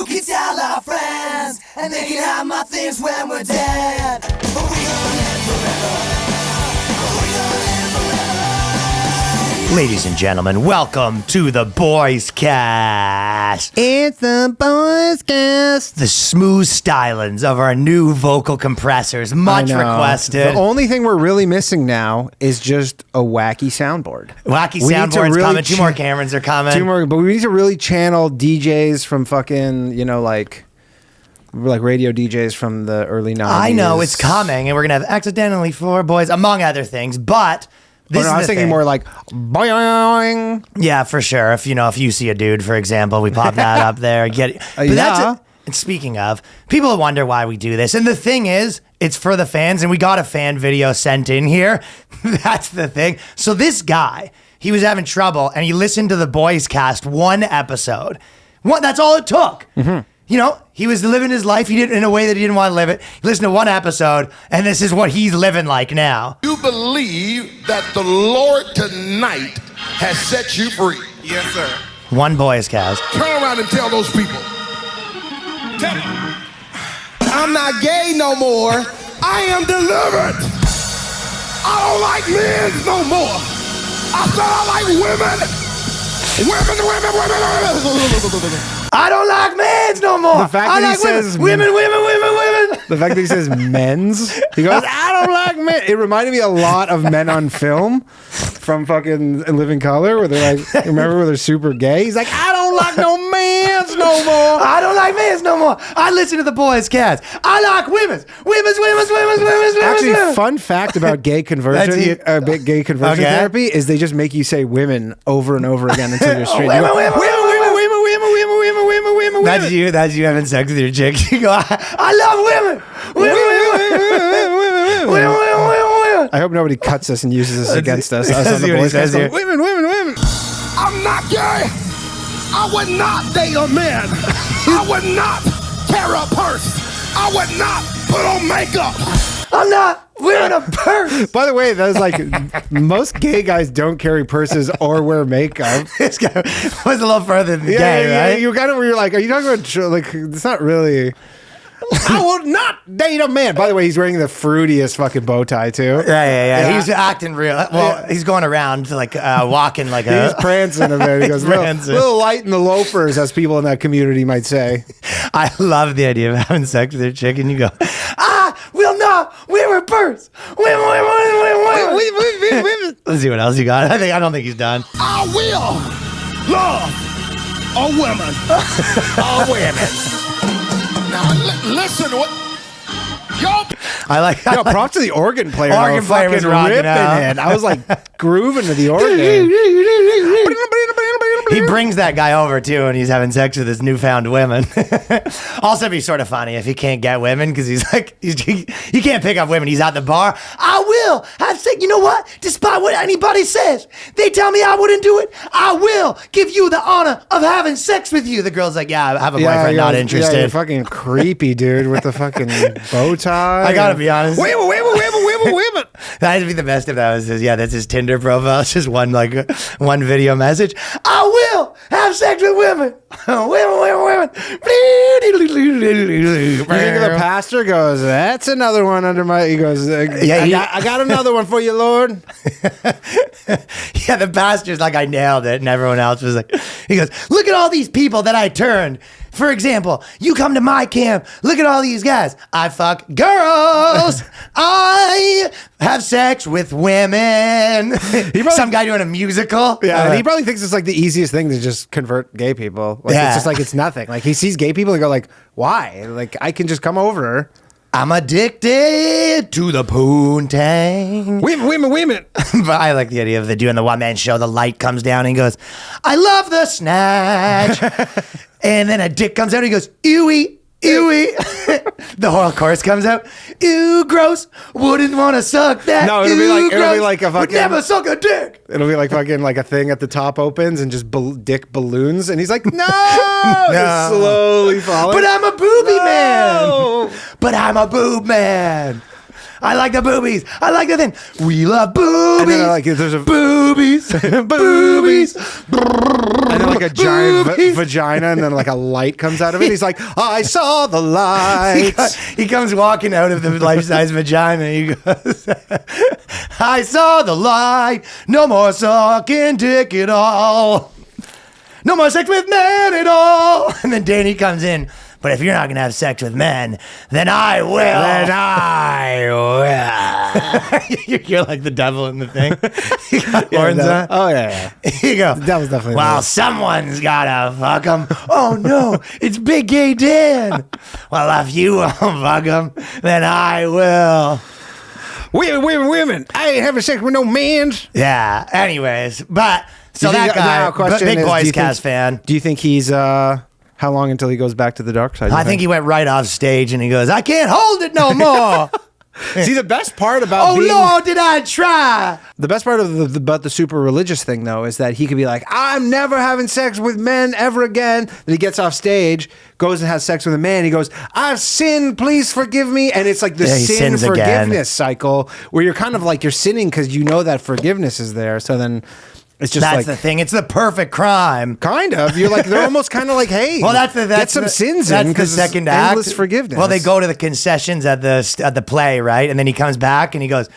can tell our friends, and they can have my things when we're dead. But we gonna live forever. Ladies and gentlemen, welcome to the Boyscast. It's the Boyscast. The smooth stylings of our new vocal compressors, much requested. The only thing we're really missing now is just a wacky soundboard. Wacky soundboard's really coming. Two more Camerons are coming. Two more, but we need to really channel DJs from fucking, you know, like radio DJs from the early 90s. I know it's coming, and we're gonna have accidentally 4 boys, among other things, but. I was thinking more like boing. Yeah, for sure. If you see a dude, for example, we pop that up there. And speaking of, people wonder why we do this. And the thing is, it's for the fans, and we got a fan video sent in here. That's the thing. So this guy, he was having trouble, and he listened to the Boyscast one episode. That's all it took. Mm-hmm. You know, he was living his life. He did it in a way that he didn't want to live it. He listened to one episode, and this is what he's living like now. You believe that the Lord tonight has set you free? Yes, sir. One Boyscast. Turn around and tell those people. Tell them. I'm not gay no more. I am delivered. I don't like men no more. I said I like women. Women. I don't like men's no more. The fact that he says women. The fact that he says men's. He goes, I don't like men. It reminded me a lot of Men on Film from fucking Living Color, where they're like, remember where they're super gay? He's like, I don't like no men's no more. I don't like men's no more. I listen to the Boyscast. I like women's. Actually, fun fact about gay conversion, therapy is they just make you say women over and over again until you're straight. Women. That's you having sex with your chick. You go, I love women. I hope nobody cuts us and uses this against us. Us on the Boyscast. Women. I'm not gay. I would not date a man. I would not carry a purse. I would not put on makeup. I'm not wearing a purse. By the way, that was like most gay guys don't carry purses or wear makeup. This guy was a little further than gay, right? You kind of were like, are you talking about like? It's not really. I will not date a man. By the way, he's wearing the fruitiest fucking bow tie too. Yeah. He's acting real. Well, he's going around like walking like he's prancing a bit. He goes little light in the loafers, as people in that community might say. I love the idea of having sex with your chick, and you go, I will not wear a purse. Women. Let's see what else you got. I don't think he's done. I will love a woman. A women. Now listen, what y'all? I like props to the organ player. Organ player was rocking out. It. I was like grooving to the organ. He brings that guy over too, and he's having sex with his newfound women. Also, it'd be sort of funny if he can't get women because he's like he can't pick up women. He's at the bar. I will have sex. You know what? Despite what anybody says, they tell me I wouldn't do it. I will give you the honor of having sex with you. The girl's like, yeah, I have a boyfriend. Not interested. Yeah, you're fucking creepy, dude, with the fucking bow tie. I gotta be honest. Women. That'd be the best if that was his. Yeah, that's his Tinder profile. It's just one video message. I will have sex with women. Women. You think the pastor goes, that's another one under my. He goes, I got another one for you, Lord. Yeah, the pastor's like, I nailed it, and everyone else was like, he goes, look at all these people that I turned. For example, you come to my camp. Look at all these guys. I fuck girls. I have sex with women. Some guy doing a musical. Yeah, he probably thinks it's like the easiest thing to just convert gay people. Like, it's just like it's nothing. Like he sees gay people and go like, why? Like I can just come over. I'm addicted to the poontang. Women. But I like the idea of doing the one-man show. The light comes down and he goes, I love the snatch. And then a dick comes out and he goes, ewy. The whole chorus comes out. Ew, gross. Wouldn't want to suck that. No, it'll be like a fucking. Would never suck a dick. It'll be like fucking like a thing at the top opens and just dick balloons, and he's like, no. Just slowly falling. But I'm a booby man. But I'm a boob man. I like the boobies. I like the thing. We love boobies. And then like there's a boobies. Boobies. And then like a giant vagina, and then like a light comes out of it. He's like, I saw the light. He comes walking out of the life-size vagina. And he goes, I saw the light. No more sucking dick at all. No more sex with men at all. And then Danny comes in. But if you're not going to have sex with men, then I will. Then I will. You're like the devil in the thing. You got horns on. Oh, yeah. You go. That was definitely well, someone's got to fuck him. Oh, no. It's Big Gay Dan. Well, if you won't fuck him, then I will. Women. I ain't having sex with no man. Yeah. Anyways. But, so that guy, big Boyscast fan. Do you think he's... How long until he goes back to the dark side? I think he went right off stage and he goes, I can't hold it no more. See, the best part about Lord, did I try? The best part of about the super religious thing, though, is that he could be like, I'm never having sex with men ever again. Then he gets off stage, goes and has sex with a man. He goes, I've sinned, please forgive me. And it's like the sin forgiveness cycle where you're kind of like you're sinning because you know that forgiveness is there. So then... It's just that's the thing. It's the perfect crime. Kind of. You're like they're almost kind of like, hey, well, that's get some sins in because the second act. Endless forgiveness. Well, they go to the concessions at the play, right? And then he comes back and he goes,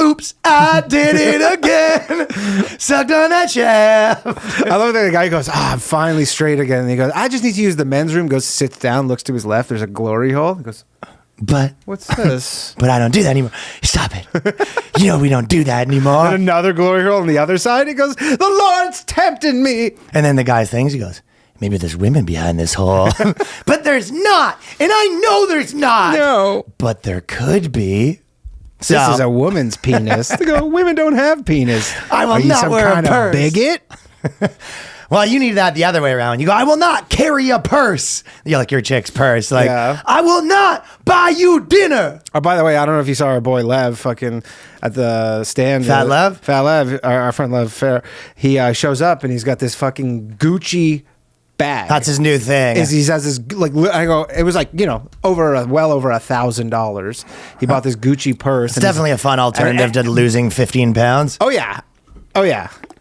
"Oops, I did it again. Sucked on that shaft." I love that the guy goes, I'm finally straight again. And he goes, I just need to use the men's room. Goes, sits down, looks to his left. There's a glory hole. He goes, but what's this? But I don't do that anymore. Stop it. You know we don't do that anymore. And another glory hole on the other side. He goes, the Lord's tempting me. And then the guy thinks, he goes, maybe there's women behind this hole. But there's not. And I know there's not. No. But there could be. So, this is a woman's penis. They go, women don't have penis. I will Are you not some wear kind a purse. of bigot? Well, you need that the other way around. You go, I will not carry a purse. You're like your chick's purse. Like, yeah. I will not buy you dinner. Oh, by the way, I don't know if you saw our boy Lev fucking at the stand. Fat Lev, our friend Lev Fair. He shows up and he's got this fucking Gucci bag. That's his new thing. He has this like I go. It was like well over $1,000. He bought this Gucci purse. It's definitely a fun alternative to losing 15 pounds. Oh yeah.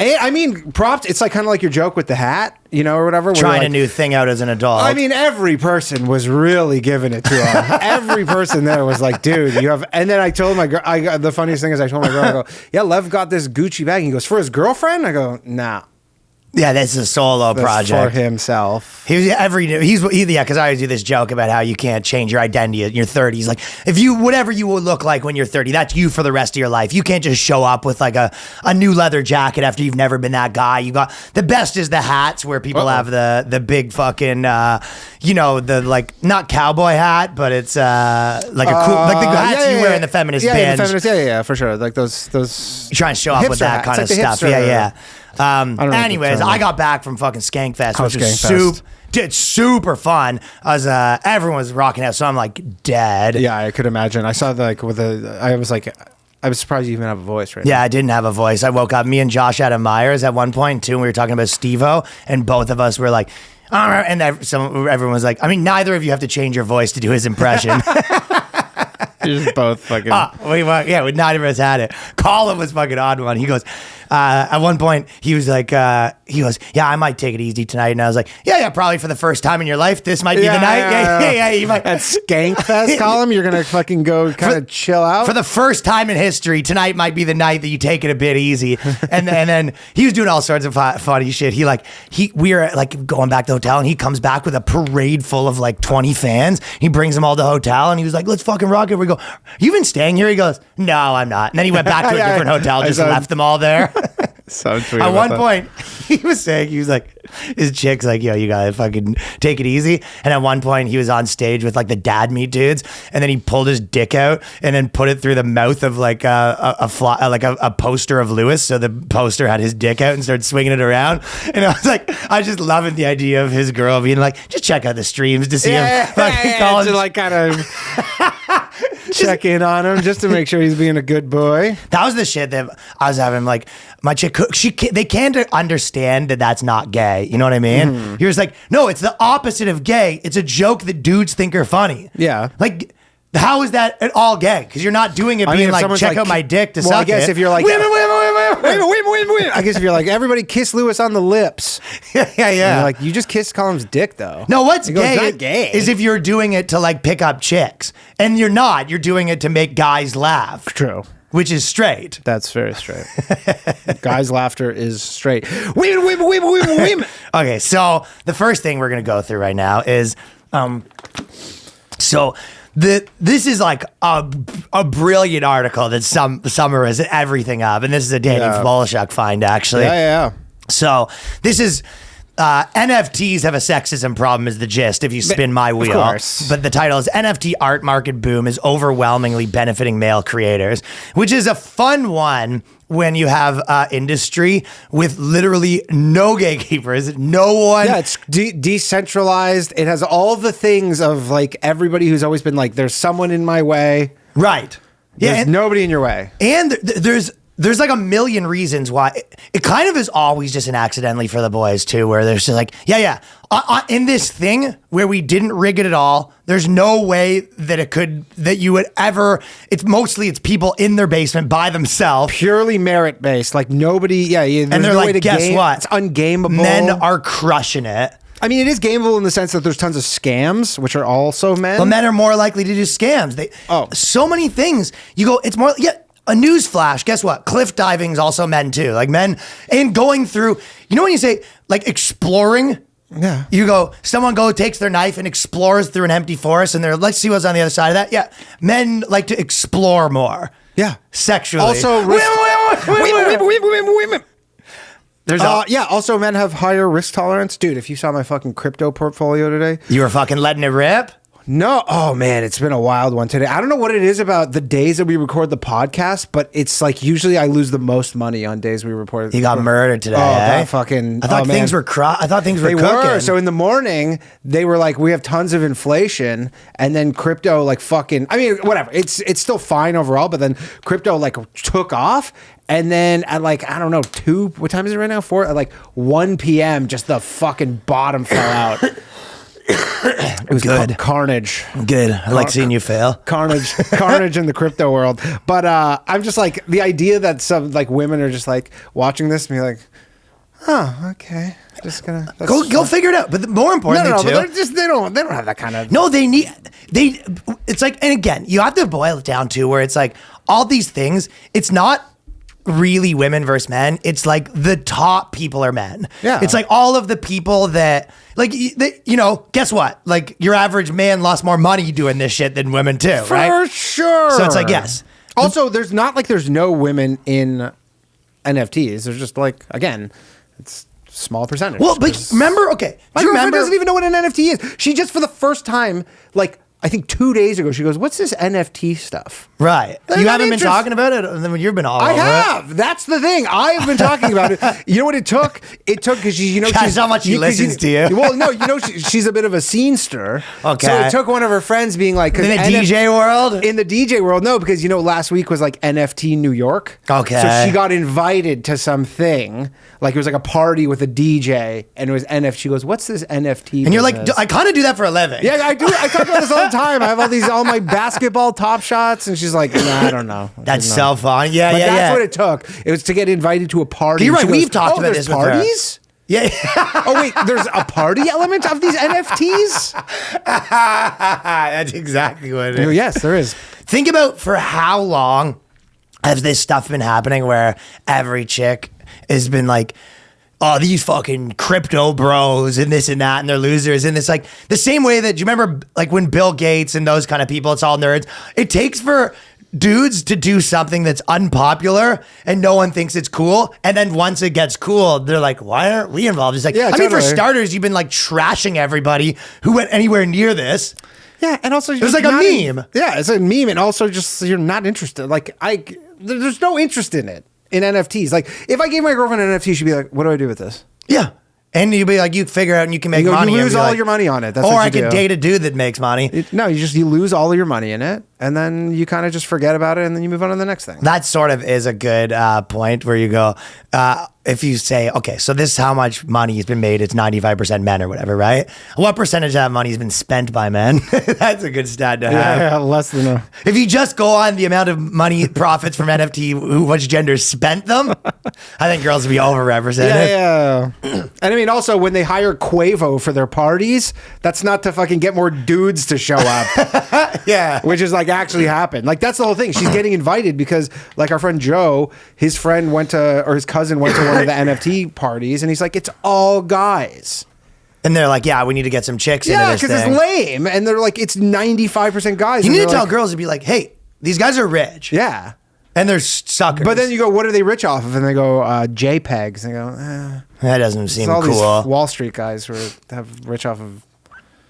I mean, props. It's like kind of like your joke with the hat, or whatever. Trying like, a new thing out as an adult. I mean, every person was really giving it to him. Every person there was like, dude, you have. And then I told my girl, the funniust thing is I told my girl, I go, yeah, Lev got this Gucci bag. He goes, for his girlfriend? I go, nah. Yeah, this is a solo project for himself. Because I always do this joke about how you can't change your identity in your 30s. Like, if whatever you will look like when you're 30, that's you for the rest of your life. You can't just show up with like a new leather jacket after you've never been that guy. You got the best is the hats where people have the big fucking the like not cowboy hat, but it's like a cool like the hats you wear in the feminist bands. Yeah, for sure. Like those. You try and show up with that kind of stuff. Yeah. Anyways, I got back from fucking Skankfest, which was super fun. Everyone was rocking out, so I'm like dead. Yeah, I could imagine. I saw I was surprised you even have a voice right now. Yeah, I didn't have a voice. I woke up, me and Josh Adam Myers at one point too, and we were talking about Steve-O, and both of us were like, all right, and everyone was like, I mean, neither of you have to change your voice to do his impression. You're just both fucking. Neither of us had it. Colin was fucking on one. He goes, at one point, he was like, yeah, I might take it easy tonight. And I was like, yeah, probably for the first time in your life, this might be the night. Yeah, you might. At Skankfest, Colin, you're going to fucking go kind of chill out? For the first time in history, tonight might be the night that you take it a bit easy. And then he was doing all sorts of funny shit. We were like going back to the hotel, and he comes back with a parade full of like 20 fans. He brings them all to the hotel, and he was like, let's fucking rock it. We go, you been staying here? He goes, no, I'm not. And then he went back to a different hotel, just left them all there. So true. At one point, he was like, his chick's like, yo, you gotta fucking take it easy. And at one point, he was on stage with like the dad meat dudes, and then he pulled his dick out and then put it through the mouth of like a poster of Lewis. So the poster had his dick out and started swinging it around. And I was like, I was just loving the idea of his girl being like, just check out the streams to see him. To like kind of check in on him just to make sure he's being a good boy. That was the shit that I was having. Like my chick, they can't understand that that's not gay. You know what I mean? Mm-hmm. He was like, no, it's the opposite of gay. It's a joke that dudes think are funny. Yeah. Like How is that at all gay? Because you're not doing it being like, check out my dick to suck it. I guess if you're like, women. I guess if you're like, everybody kiss Lewis on the lips. Yeah. And you're like, you just kissed Colum's dick though. No, what's It's gay, not gay is if you're doing it to like pick up chicks. And you're not. You're doing it to make guys laugh. True. Which is straight. That's very straight. Guys' laughter is straight. Women. Okay, so the first thing we're going to go through right now is, this is like a brilliant article that summarizes everything up, and this is a Danny Polishchuk find, actually. Yeah. So this is NFTs have a sexism problem is the gist if you spin my wheel. Of course. But the title is NFT art market boom is overwhelmingly benefiting male creators, which is a fun one when you have industry with literally no gatekeepers, no one. Yeah, it's decentralized. It has all the things of like everybody who's always been like, there's someone in my way. Right. There's nobody in your way. And there's like a million reasons why it kind of is always just an accidentally for the boys too, where there's just like, in this thing where we didn't rig it at all, there's no way that you would ever, it's people in their basement by themselves. Purely merit based, like nobody, there's and they're no like, way to guess game. what? It's ungameable. Men are crushing it. I mean, it is gameable in the sense that there's tons of scams, which are also men. But men are more likely to do scams. So many things. You go, it's more, a news flash, guess what? Cliff diving's also men too. Like men, and going through, when you say like exploring, you go, someone takes their knife and explores through an empty forest and they're, let's see what's on the other side of that. Yeah. Men like to explore more. Yeah. Sexually. Also, women. There's also men have higher risk tolerance. Dude, if you saw my fucking crypto portfolio today. You were fucking letting it rip? No. Oh, man, it's been a wild one today. I don't know what it is about the days that we record the podcast, but it's like usually I lose the most money on days we record. You got murdered today, I thought things were cooking. They were. So in the morning, they were like, we have tons of inflation, and then crypto like fucking, I mean, whatever. It's still fine overall, but then crypto like took off. And then at like, I don't know, what time is it right now? 4, at like 1 p.m., just the fucking bottom fell out. It was good. Carnage. Good. I like seeing you fail. Carnage in the crypto world. But I'm just like, the idea that some like women are just like watching this and be like, oh, okay. Just gonna go figure it out. But more importantly, but they don't have that kind of. No, it's like, and again, you have to boil it down to where it's like all these things. It's not really women versus men. It's like the top people are men. Yeah. It's like all of the people that like, guess what? Like your average man lost more money doing this shit than women too, right? For sure. So it's like, yes. Also, there's no women in NFTs. There's just like, again, it's small percentage. Well, but remember, okay. My girlfriend doesn't even know what an NFT is. She just for the first time, like, I think 2 days ago, she goes, "What's this NFT stuff?" Right. You haven't been talking about it? And then you've been all over it. I have. That's the thing. I have been talking about it. You know what it took? It took because That's how much she listens to you. Well, no, she's a bit of a scenester. Okay. So it took one of her friends being like, in the DJ world? In the DJ world, no, because last week was like NFT New York. Okay. So she got invited to something. Like it was like a party with a DJ and it was NFT. She goes, "What's this NFT?" And you're like, I kind of do that for a living. Yeah, I do. I talk about this all the time. I have all my basketball top shots, and she's like, "Nah, I don't know." That's so fun. Yeah, but yeah, that's what it took. It was to get invited to a party. You're right. She We've goes, talked about this with her. Parties? Yeah. Oh wait, there's a party element of these NFTs. That's exactly what it is. Yes, there is. Think about for how long has this stuff been happening where every chick has been like, oh, these fucking crypto bros and this and that, and they're losers. And it's like the same way that, do you remember like when Bill Gates and those kind of people, it's all nerds. It takes for dudes to do something that's unpopular and no one thinks it's cool. And then once it gets cool, they're like, why aren't we involved? It's like, yeah, I mean, for starters, you've been like trashing everybody who went anywhere near this. Yeah, and also it was like a meme. Yeah, it's a meme, and also just you're not interested. Like there's no interest in it. In NFTs. Like, if I gave my girlfriend an NFT, she'd be like, what do I do with this? Yeah. And you'd be like, you figure out and you can make money. You lose all like, your money on it. That's or what I you could do. date a dude that makes money. You lose all of your money in it, and then you kind of just forget about it, and then you move on to the next thing. That sort of is a good point where you go, if you say, okay, so this is how much money has been made. It's 95% men or whatever, right? What percentage of that money has been spent by men? That's a good stat to have. Yeah, less than a... If you just go on the amount of money profits from NFT, which gender spent them, I think girls would be overrepresented. Yeah. And I mean, also, when they hire Quavo for their parties, that's not to fucking get more dudes to show up. Yeah. Which is like actually happened. Like, that's the whole thing. She's getting invited because, like, our friend Joe, his friend went to, or his cousin went to one of the NFT parties, and he's like, it's all guys. And they're like, yeah, we need to get some chicks into this thing. Yeah, because it's lame. And they're like, it's 95% guys. You and need to they're tell like, girls to be like, hey, these guys are rich. Yeah. And they're suckers. But then you go, what are they rich off of? And they go, JPEGs. And they go, that doesn't seem it's all cool. these Wall Street guys who have rich off of...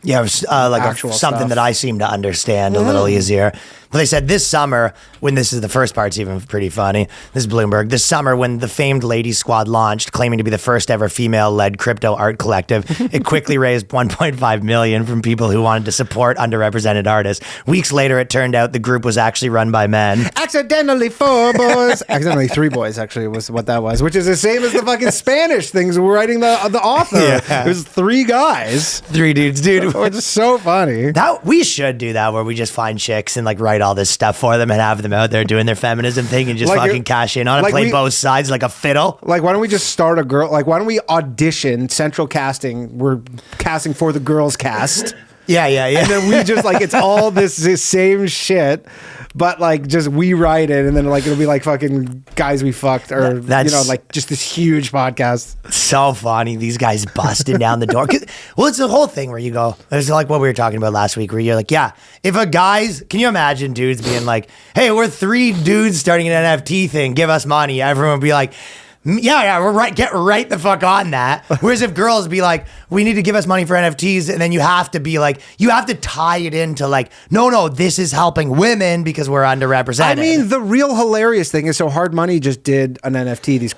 Yeah, like actual something stuff. that I seem to understand a little easier. But they said this summer, when this is the first part's even pretty funny. This is Bloomberg. This summer, when the famed Ladies Squad launched, claiming to be the first ever female-led crypto art collective, it quickly raised $1.5 million from people who wanted to support underrepresented artists. Weeks later, it turned out the group was actually run by men. Accidentally 4 boys. Accidentally 3 boys, actually, was what that was, which is the same as the fucking Spanish things we're writing the author. Yeah. It was 3 guys. 3 dudes, dude. Which is so funny. That we should do that where we just find chicks and like write all this stuff for them and have them out there doing their feminism thing and just Like fucking cash in on it, like play we- both sides like a fiddle. Like, why don't we just start a girl? Like, why don't we audition Central Casting? We're casting for the girls cast. Yeah. And then we just like, it's all this same shit, but like just we write it, and then like it'll be like fucking guys we fucked, or like just this huge podcast. So funny, these guys busting down the door. Well, it's the whole thing where you go, it's like what we were talking about last week, where you're like, yeah, if a guy's, can you imagine dudes being like, hey, we're 3 dudes starting an NFT thing, give us money. Everyone would be like, yeah, we're right. Get right the fuck on that. Whereas if girls be like, we need to give us money for NFTs, and then you have to be like, you have to tie it into like, no, this is helping women because we're underrepresented. I mean, the real hilarious thing is, so Hard Money just did an NFT. These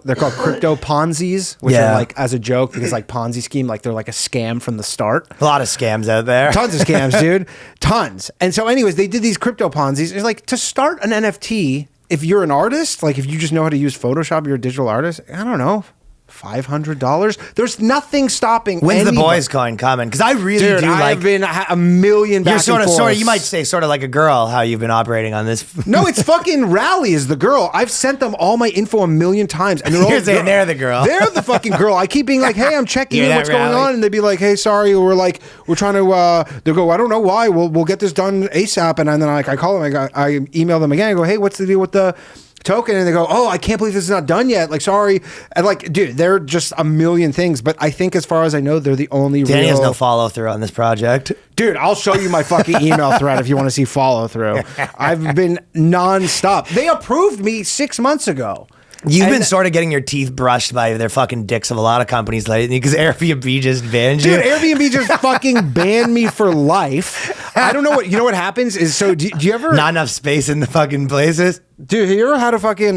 they're called crypto Ponzi's, which are like as a joke because like Ponzi scheme, like they're like a scam from the start. A lot of scams out there. Tons of scams, dude. Tons. And so, anyways, they did these crypto Ponzi's. It's like, to start an NFT. If you're an artist, like if you just know how to use Photoshop, you're a digital artist, I don't know, $500. There's nothing stopping. When's the boys coin coming? Because I really do like. I've been a million back You're sort and of, forth. you might say sort of like a girl, how you've been operating on this. No, it's fucking Rally is the girl. I've sent them all my info a million times, and they're all You're saying they're the girl. They're the fucking girl. I keep being like, hey, I'm checking You're in that what's going Rally. on, and they'd be like, hey, sorry, we're trying to. They go, I don't know why. We'll get this done ASAP, and then I call them. I email them again. I go, hey, what's the deal with the token? And they go, oh, I can't believe this is not done yet. Like, sorry. And like, dude, they're just a million things. But I think as far as I know, they're the only Danny has real... no follow through on this project. Dude, I'll show you my fucking email thread if you want to see follow through. I've been nonstop. They approved me 6 months ago. You've been sort of getting your teeth brushed by their fucking dicks of a lot of companies lately because Airbnb just banned you. Dude, Airbnb just fucking banned me for life. I don't know what, you know what happens is, so do you ever... Not enough space in the fucking places. Dude, have you ever had a fucking...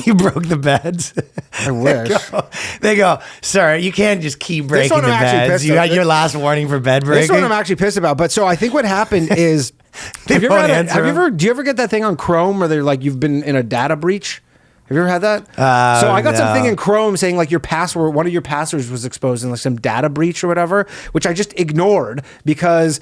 You broke the beds. I wish. They go, sir, you can't just keep breaking one the I'm actually beds. pissed You at. got your last warning for bed This breaking. is what I'm actually pissed about. But so I think what happened is... They won't answer them. do you ever get that thing on Chrome where they're like, you've been in a data breach? Have you ever had that? So I got something in Chrome saying like your password, one of your passwords was exposed in like some data breach or whatever, which I just ignored because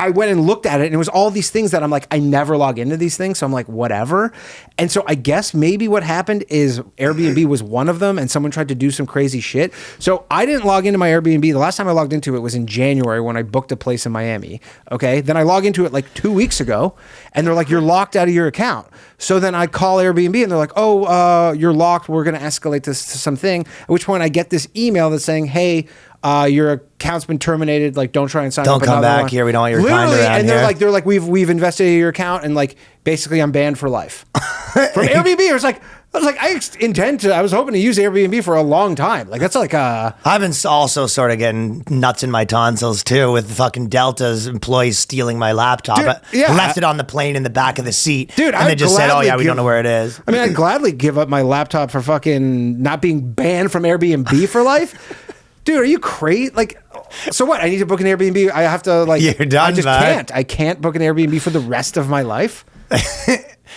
I went and looked at it and it was all these things that I'm like, I never log into these things. So I'm like, whatever. And so I guess maybe what happened is Airbnb was one of them and someone tried to do some crazy shit. So I didn't log into my Airbnb. The last time I logged into it was in January when I booked a place in Miami. Okay. Then I log into it like 2 weeks ago and they're like, you're locked out of your account. So then I call Airbnb and they're like, oh, you're locked. We're going to escalate this to something. At which point I get this email that's saying, hey, your account's been terminated. Like, don't try and sign up. Don't come back here. We don't want your kind around and here. they're like, we've investigated your account and like, basically I'm banned for life from Airbnb. I was hoping to use Airbnb for a long time. Like, that's like I've been also sort of getting nuts in my tonsils too with fucking Delta's employees stealing my laptop. Dude, I yeah. left it on the plane in the back of the seat. Dude, and they I'd just said, oh gladly yeah, we don't know where it is. I mean, I'd gladly give up my laptop for fucking not being banned from Airbnb for life. Dude, are you crazy? Like, so what? I need to book an Airbnb. I have to like. You're done, I just bud. can't. I can't book an Airbnb for the rest of my life.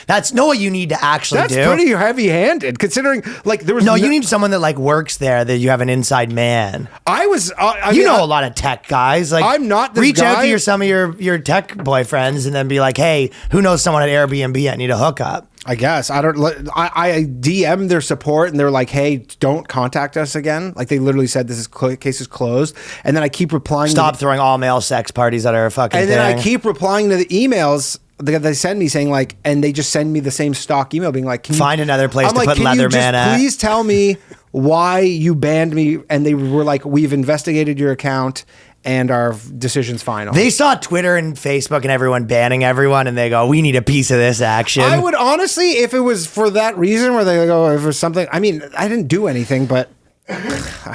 That's not what you need to actually That's do. pretty heavy-handed, considering like there was No, you need someone that like works there, that you have an inside man. I was. I You mean, know a lot of tech guys. Like, I'm not this reach out guy. to some of your tech boyfriends and then be like, hey, who knows someone at Airbnb? I need a hookup. I guess I don't. I DM their support and they're like, "Hey, don't contact us again." Like they literally said, "This is case is closed." And then I keep replying. Stop throwing all male sex parties that are a fucking And thing. then I keep replying to the emails that they send me saying like, and they just send me the same stock email being like, "Can Find you, another place I'm to like, put "Can you just Leatherman at." Please tell me why you banned me." And they were like, "We've investigated your account and our decision's final." They saw Twitter and Facebook and everyone banning everyone, and they go, "We need a piece of this action." I would honestly, if it was for that reason, where they go, if it was something. I mean, I didn't do anything, but.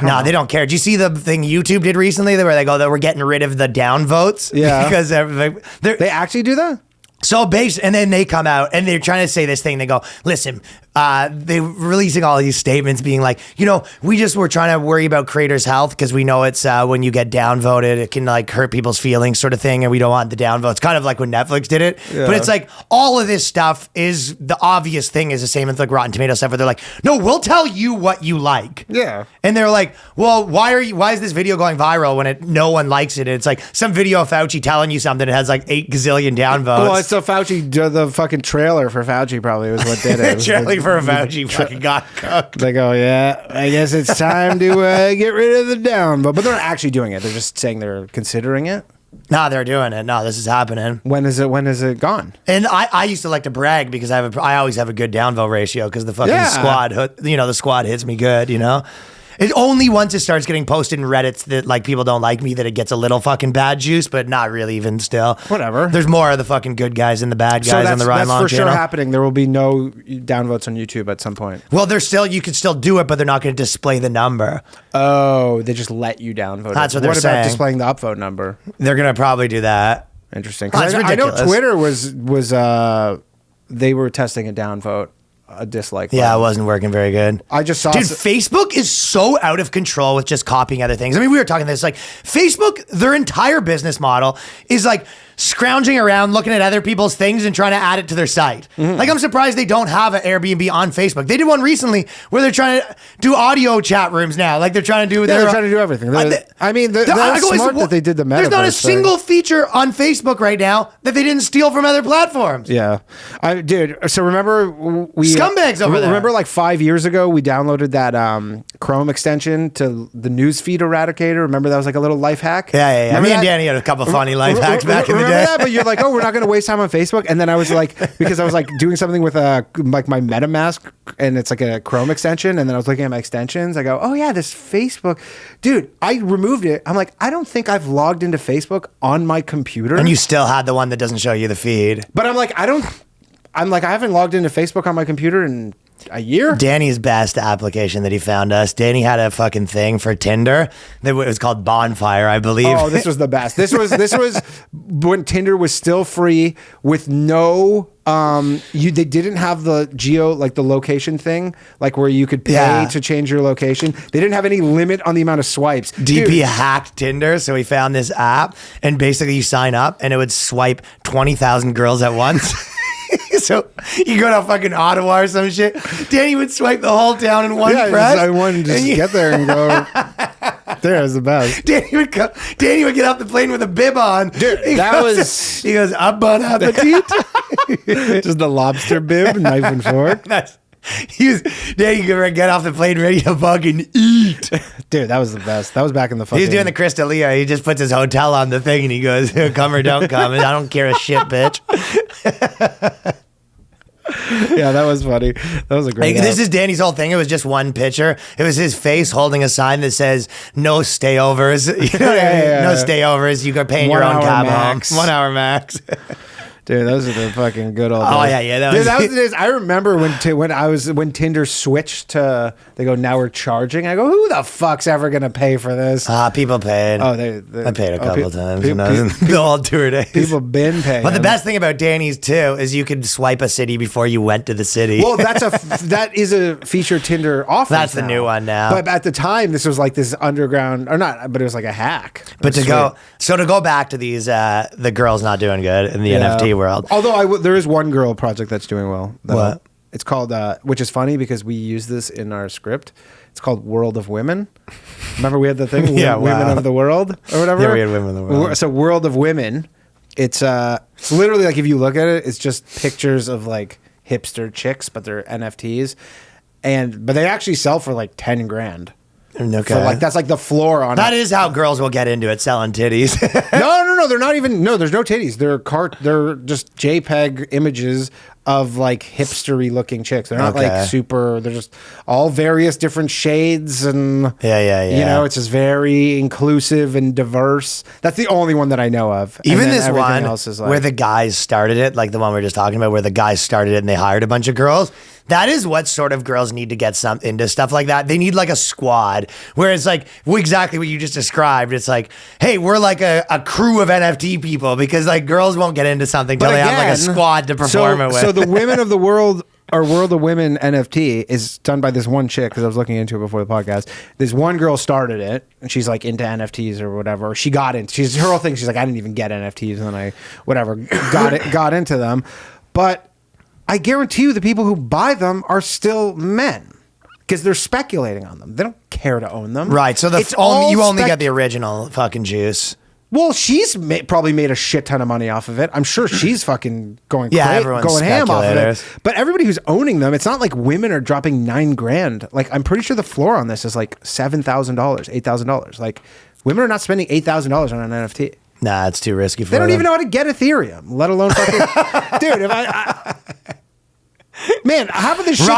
No, they don't care. Did you see the thing YouTube did recently where they go that we're getting rid of the downvotes? Yeah. Because They actually do that? so based, and then they come out and they're trying to say this thing. They go, listen, they're releasing all these statements being like, we just were trying to worry about creators' health because we know it's when you get downvoted, it can like hurt people's feelings sort of thing. And we don't want the downvotes, kind of like when Netflix did it. Yeah. But it's like all of this stuff is the obvious thing is the same as like Rotten Tomato stuff where they're like, no, we'll tell you what you like. Yeah. And they're like, well, why is this video going viral when no one likes it? And it's like some video of Fauci telling you something that has like 8 gazillion downvotes. Well, it's so Fauci, the fucking trailer for Fauci probably was what did it. Charlie for Fauci fucking got cooked. They go, yeah, I guess it's time to get rid of the downvote. But they're not actually doing it. They're just saying they're considering it. No, they're doing it. No, this is happening. When is it gone? And I used to like to brag because I always have a good downvote ratio because the fucking Yeah. squad, the squad hits me good, It only once it starts getting posted in Reddits that like people don't like me that it gets a little fucking bad juice, but not really even still. Whatever. There's more of the fucking good guys than the bad guys on the Ryan that's Long for channel. sure happening. There will be no downvotes on YouTube at some point. Well, you could still do it, but they're not going to display the number. Oh, they just let you downvote. That's what they're What about saying. displaying the upvote number? They're going to probably do that. Interesting. That's I know ridiculous. Twitter was they were testing a downvote, a dislike. Yeah, it button. wasn't working very good. I just saw. Dude, Facebook is so out of control with just copying other things. I mean, we were talking this, like Facebook, their entire business model is like scrounging around, looking at other people's things and trying to add it to their site. Mm-hmm. Like, I'm surprised they don't have an Airbnb on Facebook. They did one recently where they're trying to do audio chat rooms now. Like they're trying to do they're trying to do everything. That's smart that they did the metaverse There's not a thing. single feature on Facebook right now that they didn't steal from other platforms. Yeah, dude. So remember we Scumbags over there. Remember, like 5 years ago, we downloaded that Chrome extension to the newsfeed eradicator. Remember that was like a little life hack. Yeah. Remember Me and that? Danny had a couple funny life hacks back in the Remember day. that? But you're like, oh, we're not going to waste time on Facebook. And then I was like, because I was like doing something with like my MetaMask, and it's like a Chrome extension. And then I was looking at my extensions. I go, oh yeah, this Facebook, dude. I removed it. I'm like, I don't think I've logged into Facebook on my computer. And you still had the one that doesn't show you the feed. But I'm like, I haven't logged into Facebook on my computer in a year. Danny's best application that he found us. Danny had a fucking thing for Tinder that was called Bonfire, I believe. Oh, this was the best. This was when Tinder was still free with no they didn't have the geo, like the location thing, like where you could pay to change your location. They didn't have any limit on the amount of swipes. DP Dude, hacked Tinder, so he found this app, and basically you sign up, and it would swipe 20,000 girls at once. So you go to fucking Ottawa or some shit. Danny would swipe the whole town in one press. I wanted to just get there and go. There's the best. Danny would get off the plane with a bib on. Dude, he goes, up bon appetit. Just the lobster bib, knife and fork. Danny could get off the plane ready to fucking eat. Dude, that was the best. That was back in the fucking... He's doing the Crystalia. He just puts his hotel on the thing and he goes, come or don't come. I don't care a shit, bitch. Yeah, that was funny. That was a great This is Danny's whole thing. It was just one picture. It was his face holding a sign that says no stayovers. You know what I mean? Yeah. No stayovers. You can pay in your 1 own hour cab max. home. 1 hour max. Dude, those are the fucking good old days. Oh, yeah. That was the days. I remember when Tinder switched to, they go, now we're charging. I go, who the fuck's ever going to pay for this? People paid. Oh, I paid a couple times. The whole tour days. People been paying. But the best thing about Danny's too is you could swipe a city before you went to the city. Well, that is a feature Tinder offers. That's the new one now. But at the time, this was like this underground, or not, but it was like a hack. But to go back to these, the girls not doing good in the NFT world. Although there is one girl project that's doing well. What? It's called, which is funny because we use this in our script. It's called World of Women. Remember we had the thing, Women of the World or whatever? Yeah, we had Women of the World. So World of Women, it's literally like if you look at it, it's just pictures of like hipster chicks, but they're NFTs. But they actually sell for like 10 grand. Okay. So like that's like the floor on That it. is how girls will get into it, selling titties. No, they're not even. No, there's no titties. They're just JPEG images of like hipstery looking chicks. They're not like super. They're just all various different shades and Yeah. You know, it's just very inclusive and diverse. That's the only one that I know of. And Even then this everything one else is like, where the guys started it, like the one we were just talking about, where the guys started it and they hired a bunch of girls. That is what sort of girls need to get into stuff like that. They need like a squad where it's like exactly what you just described. It's like, hey, we're like a crew of NFT people because like girls won't get into something till they have like a squad to perform it with. So the Women of the World or World of Women NFT is done by this one chick because I was looking into it before the podcast. This one girl started it and she's like into NFTs or whatever. She got into her whole thing. She's like, I didn't even get NFTs and then I got into them, but I guarantee you the people who buy them are still men because they're speculating on them. They don't care to own them. Right. So you only get the original fucking juice. Well, she's probably made a shit ton of money off of it. I'm sure she's fucking going everyone's ham off of speculators. it. But everybody who's owning them, it's not like women are dropping $9 grand. Like I'm pretty sure the floor on this is like $7,000, $8,000. Like women are not spending $8,000 on an NFT. Nah, it's too risky for They don't them. even know how to get Ethereum, let alone fucking. Dude, if man, half of the shit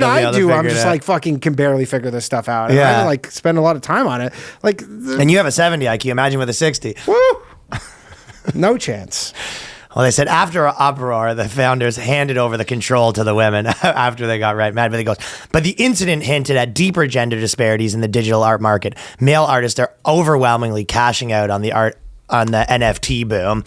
I do, I'm just like fucking can barely figure this stuff out. And I like spend a lot of time on it. Like, and you have a 70 IQ. Imagine with a 60. Woo! No chance. Well, they said after an uproar, the founders handed over the control to the women after they got right mad. But the incident hinted at deeper gender disparities in the digital art market. Male artists are overwhelmingly cashing out on the NFT boom.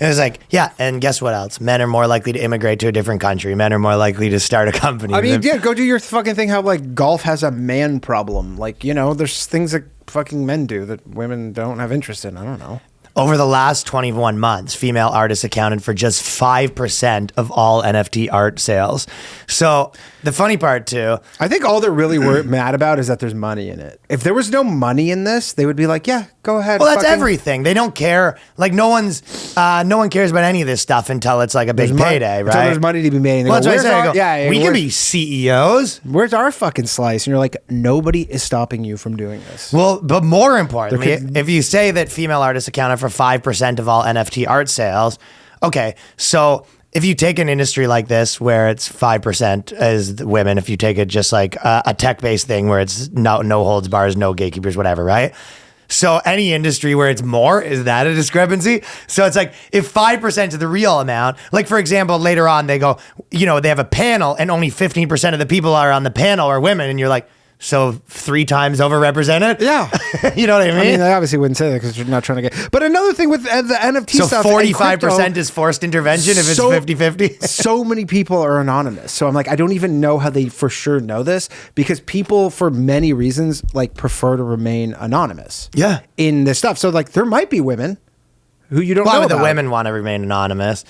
It was like, yeah, and guess what else? Men are more likely to immigrate to a different country. Men are more likely to start a company. I mean, yeah, go do your fucking thing how like golf has a man problem. Like, you know, there's things that fucking men do that women don't have interest in. I don't know. Over the last 21 months, female artists accounted for just 5% of all NFT art sales. So the funny part too, I think all they're really mad about is that there's money in it. If there was no money in this, they would be like, yeah, go ahead. Well, that's everything. They don't care. Like no one cares about any of this stuff until it's like a big payday, right? Until there's money to be made. Well, that's what I say. We can be CEOs. Where's our fucking slice? And you're like, nobody is stopping you from doing this. Well, but more importantly, if you say that female artists accounted for 5% of all NFT art sales, okay, so if you take an industry like this where it's 5% as women, if you take it just like a tech-based thing where it's no holds bars, no gatekeepers, whatever, right? So any industry where it's more, is that a discrepancy? So it's like if 5% is the real amount, like for example, later on they go, you know, they have a panel and only 15% of the people are on the panel are women, and you're like, so 3 times overrepresented? Yeah. You know what I mean? I mean, I obviously wouldn't say that because you're not trying to get... But another thing with the NFT stuff... So 45% is forced intervention if it's 50-50? So many people are anonymous. So I'm like, I don't even know how they for sure know this because people, for many reasons, like prefer to remain anonymous. Yeah. In this stuff. So like, there might be women who you don't know Why would about. the women want to remain anonymous?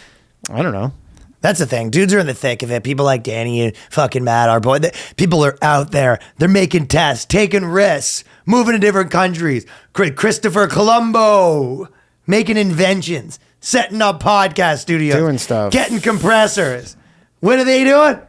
I don't know. That's the thing. Dudes are in the thick of it. People like Danny and fucking Matt, our boy. People are out there. They're making tests, taking risks, moving to different countries. Christopher Colombo, making inventions, setting up podcast studios. Doing stuff. Getting compressors. What are they doing?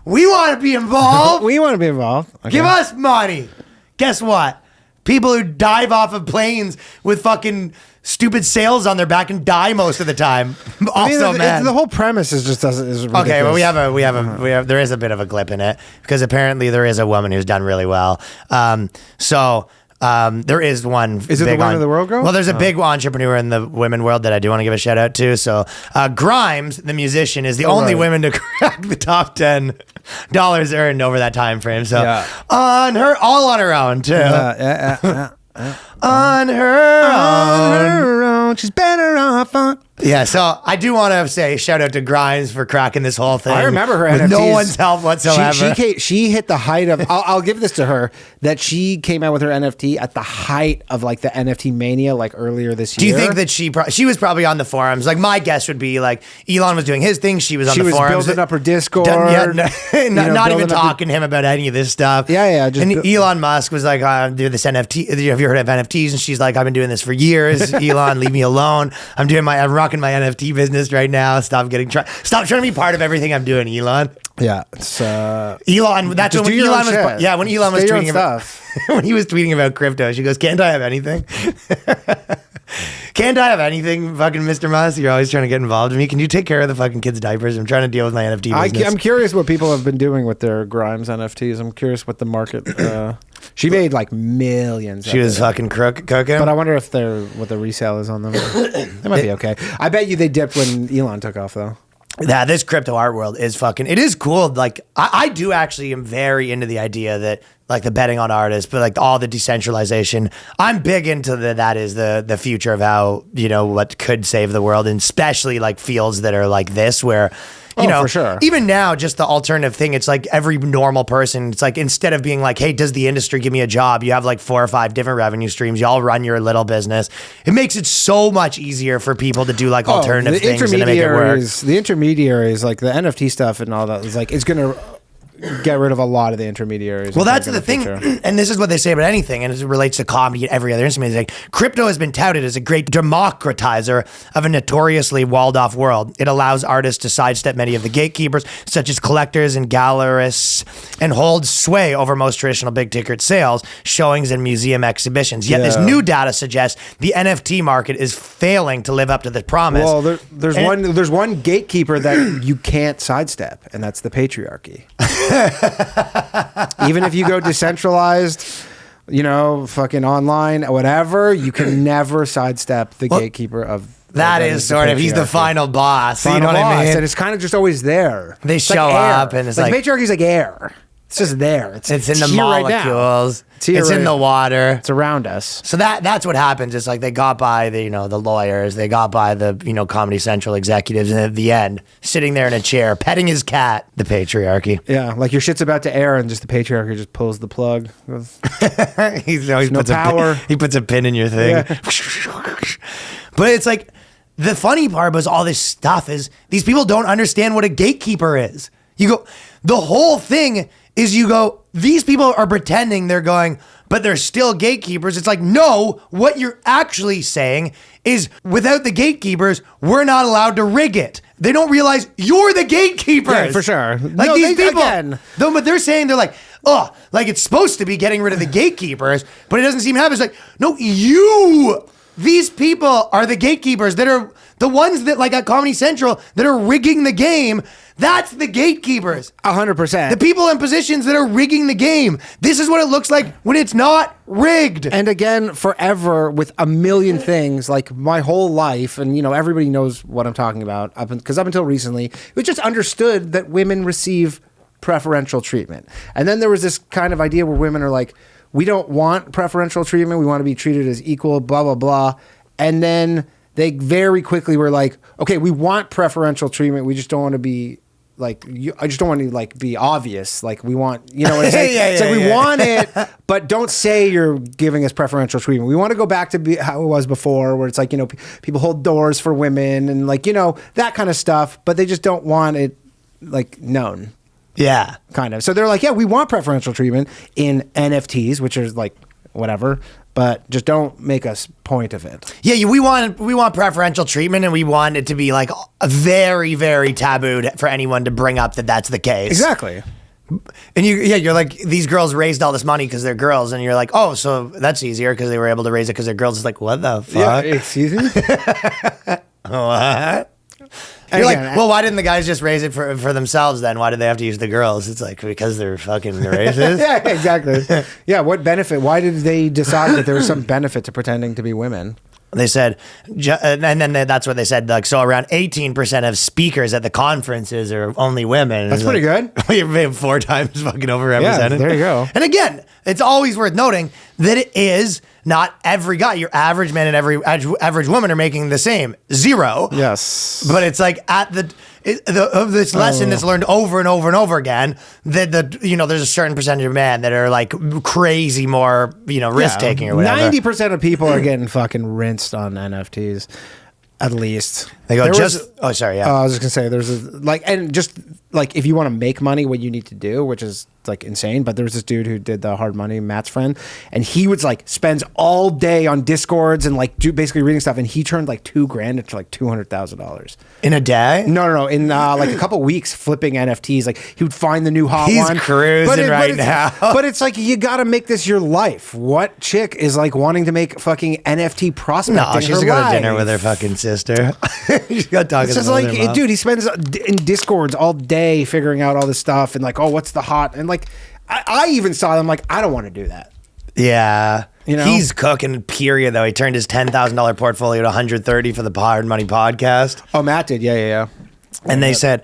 We want to be involved. We want to be involved. Okay. Give us money. Guess what? People who dive off of planes with fucking stupid sails on their back and die most of the time. Also, man, the whole premise is just is ridiculous. Okay, well, there is a bit of a glip in it because apparently there is a woman who's done really well. So There is one. Is it the one in the world, girl? Well, there's a big entrepeur in the women world that I do want to give a shout out to. So Grimes, the musician, is the only woman to crack the top $10 earned over that time frame. So all on her own too. On her own, she's better off on. Yeah, so I do want to say shout out to Grimes for cracking this whole thing. I remember her with NFTs. No one's help whatsoever. She hit the height of. I'll give this to her that she came out with her NFT at the height of like the NFT mania, like earlier this year. Do you think that she was probably on the forums? Like my guess would be like Elon was doing his thing. She was on the forums. She was building up her Discord. Not even talking to him about any of this stuff. Yeah. And Elon Musk was like, I'm doing this NFT. Have you heard of NFTs? And she's like, I've been doing this for years. Elon, leave me alone. I'm rocking my NFT business right now. Stop trying to be part of everything I'm doing, Elon. Yeah, it's Elon. That's when Elon was. Yeah, when Elon was tweeting about when he was tweeting about crypto, she goes, "Can't I have anything? Can't I have anything, fucking Mr. Musk? You're always trying to get involved with me. Can you take care of the fucking kids' diapers? I'm trying to deal with my NFT business." I'm curious what people have been doing with their Grimes NFTs. I'm curious what the market. She made like millions. She was fucking cooking. But I wonder if what the resale is on them. They might be okay. I bet you they dipped when Elon took off though. Yeah, this crypto art world is fucking. It is cool. Like I do actually am very into the idea that like the betting on artists, but like all the decentralization. I'm big into that is the future of how what could save the world, and especially like fields that are like this where. For sure. Even now, just the alternative thing, it's like every normal person, it's like instead of being like, hey, does the industry give me a job? You have like 4 or 5 different revenue streams. You all run your little business. It makes it so much easier for people to do like alternative things and to make it work. The intermediaries, like the NFT stuff and all that, is like, it's going to get rid of a lot of the intermediaries. Well, that's the thing, and this is what they say about anything, and it relates to comedy and every other instrument. It's like crypto has been touted as a great democratizer of a notoriously walled-off world. It allows artists to sidestep many of the gatekeepers, such as collectors and gallerists, and hold sway over most traditional big-ticket sales, showings, and museum exhibitions. Yet this new data suggests the NFT market is failing to live up to the promise. Well, there's one gatekeeper that you can't sidestep, and that's the patriarchy. Even if you go decentralized, fucking online, whatever, you can never sidestep the gatekeeper of. That is sort of, he's the final boss. You know what I mean? And it's kind of just always there. They show up and it's like patriarchy's like air. It's just there. It's in the molecules. Right it's in the water. It's around us. So that's what happens. It's like they got by the the lawyers, they got by the Comedy Central executives, and at the end, sitting there in a chair, petting his cat, the patriarchy. Yeah, like your shit's about to air, and just the patriarchy just pulls the plug. He puts a pin in your thing. Yeah. But it's like the funny part was all this stuff is these people don't understand what a gatekeeper is. You go, the whole thing is these people are pretending they're going, but they're still gatekeepers. It's like, no, what you're actually saying is without the gatekeepers, we're not allowed to rig it. They don't realize you're the gatekeepers. Yeah, for sure. Like these people, but they're saying they're like, oh, like it's supposed to be getting rid of the gatekeepers, but it doesn't seem to happen. It's like, no, these people are the gatekeepers that are the ones that like at Comedy Central that are rigging the game. That's the gatekeepers. 100%. The people in positions that are rigging the game. This is what it looks like when it's not rigged. And again, forever with a million things, like my whole life, and everybody knows what I'm talking about, because up until recently, it was just understood that women receive preferential treatment. And then there was this kind of idea where women are like, we don't want preferential treatment. We want to be treated as equal, blah, blah, blah. And then they very quickly were like, okay, we want preferential treatment. We just don't want to be like, I just don't want to like be obvious. Like we want, it's like, we want it, but don't say you're giving us preferential treatment. We want to go back to how it was before, where it's like, people hold doors for women and like, that kind of stuff, but they just don't want it like known. Yeah. Kind of. So they're like, yeah, we want preferential treatment in NFTs, which is like whatever, but just don't make us point of it. Yeah, we want preferential treatment, and we want it to be like a very, very taboo for anyone to bring up that that's the case. Exactly. And you're like, these girls raised all this money because they're girls, and you're like, oh, so that's easier because they were able to raise it because they're girls. It's like, what the fuck? Yeah, excuse me? What? You're like, well, why didn't the guys just raise it for themselves then? Why did they have to use the girls? It's like, because they're fucking racist. Yeah, exactly. Yeah, what benefit? Why did they decide that there was some benefit to pretending to be women? They said, and then that's what they said. Like, so around 18% of speakers at the conferences are only women. That's pretty good. You're 4 times fucking overrepresented. Yeah, there you go. And again, it's always worth noting that it is not every guy. Your average man and every average woman are making the same 0. Yes, but it's like at of this lesson that's learned over and over and over again, that there's a certain percentage of men that are like crazy more, risk taking or whatever. 90% of people are getting fucking rinsed on NFTs, at least. They go I was just gonna say if you want to make money, what you need to do, which is like insane. But there was this dude who did the hard money, Matt's friend, and he would like spends all day on Discords and like basically reading stuff, and he turned like $2,000 into like $200,000 in a day. No, in like a couple weeks flipping NFTs. Like he would find the new hot one. He's cruising right now. But it's like you got to make this your life. What chick is like wanting to make fucking NFT prospecting? No, she's to go to dinner with her fucking sister. She's got talking. It's just like, dude, he spends in Discords all day figuring out all this stuff and like, oh, what's the hot? And like, I even saw them like, I don't want to do that. Yeah. You know? He's cooking, period, though. He turned his $10,000 portfolio to $130 for the Hard Money podcast. Oh, Matt did. Yeah. And they said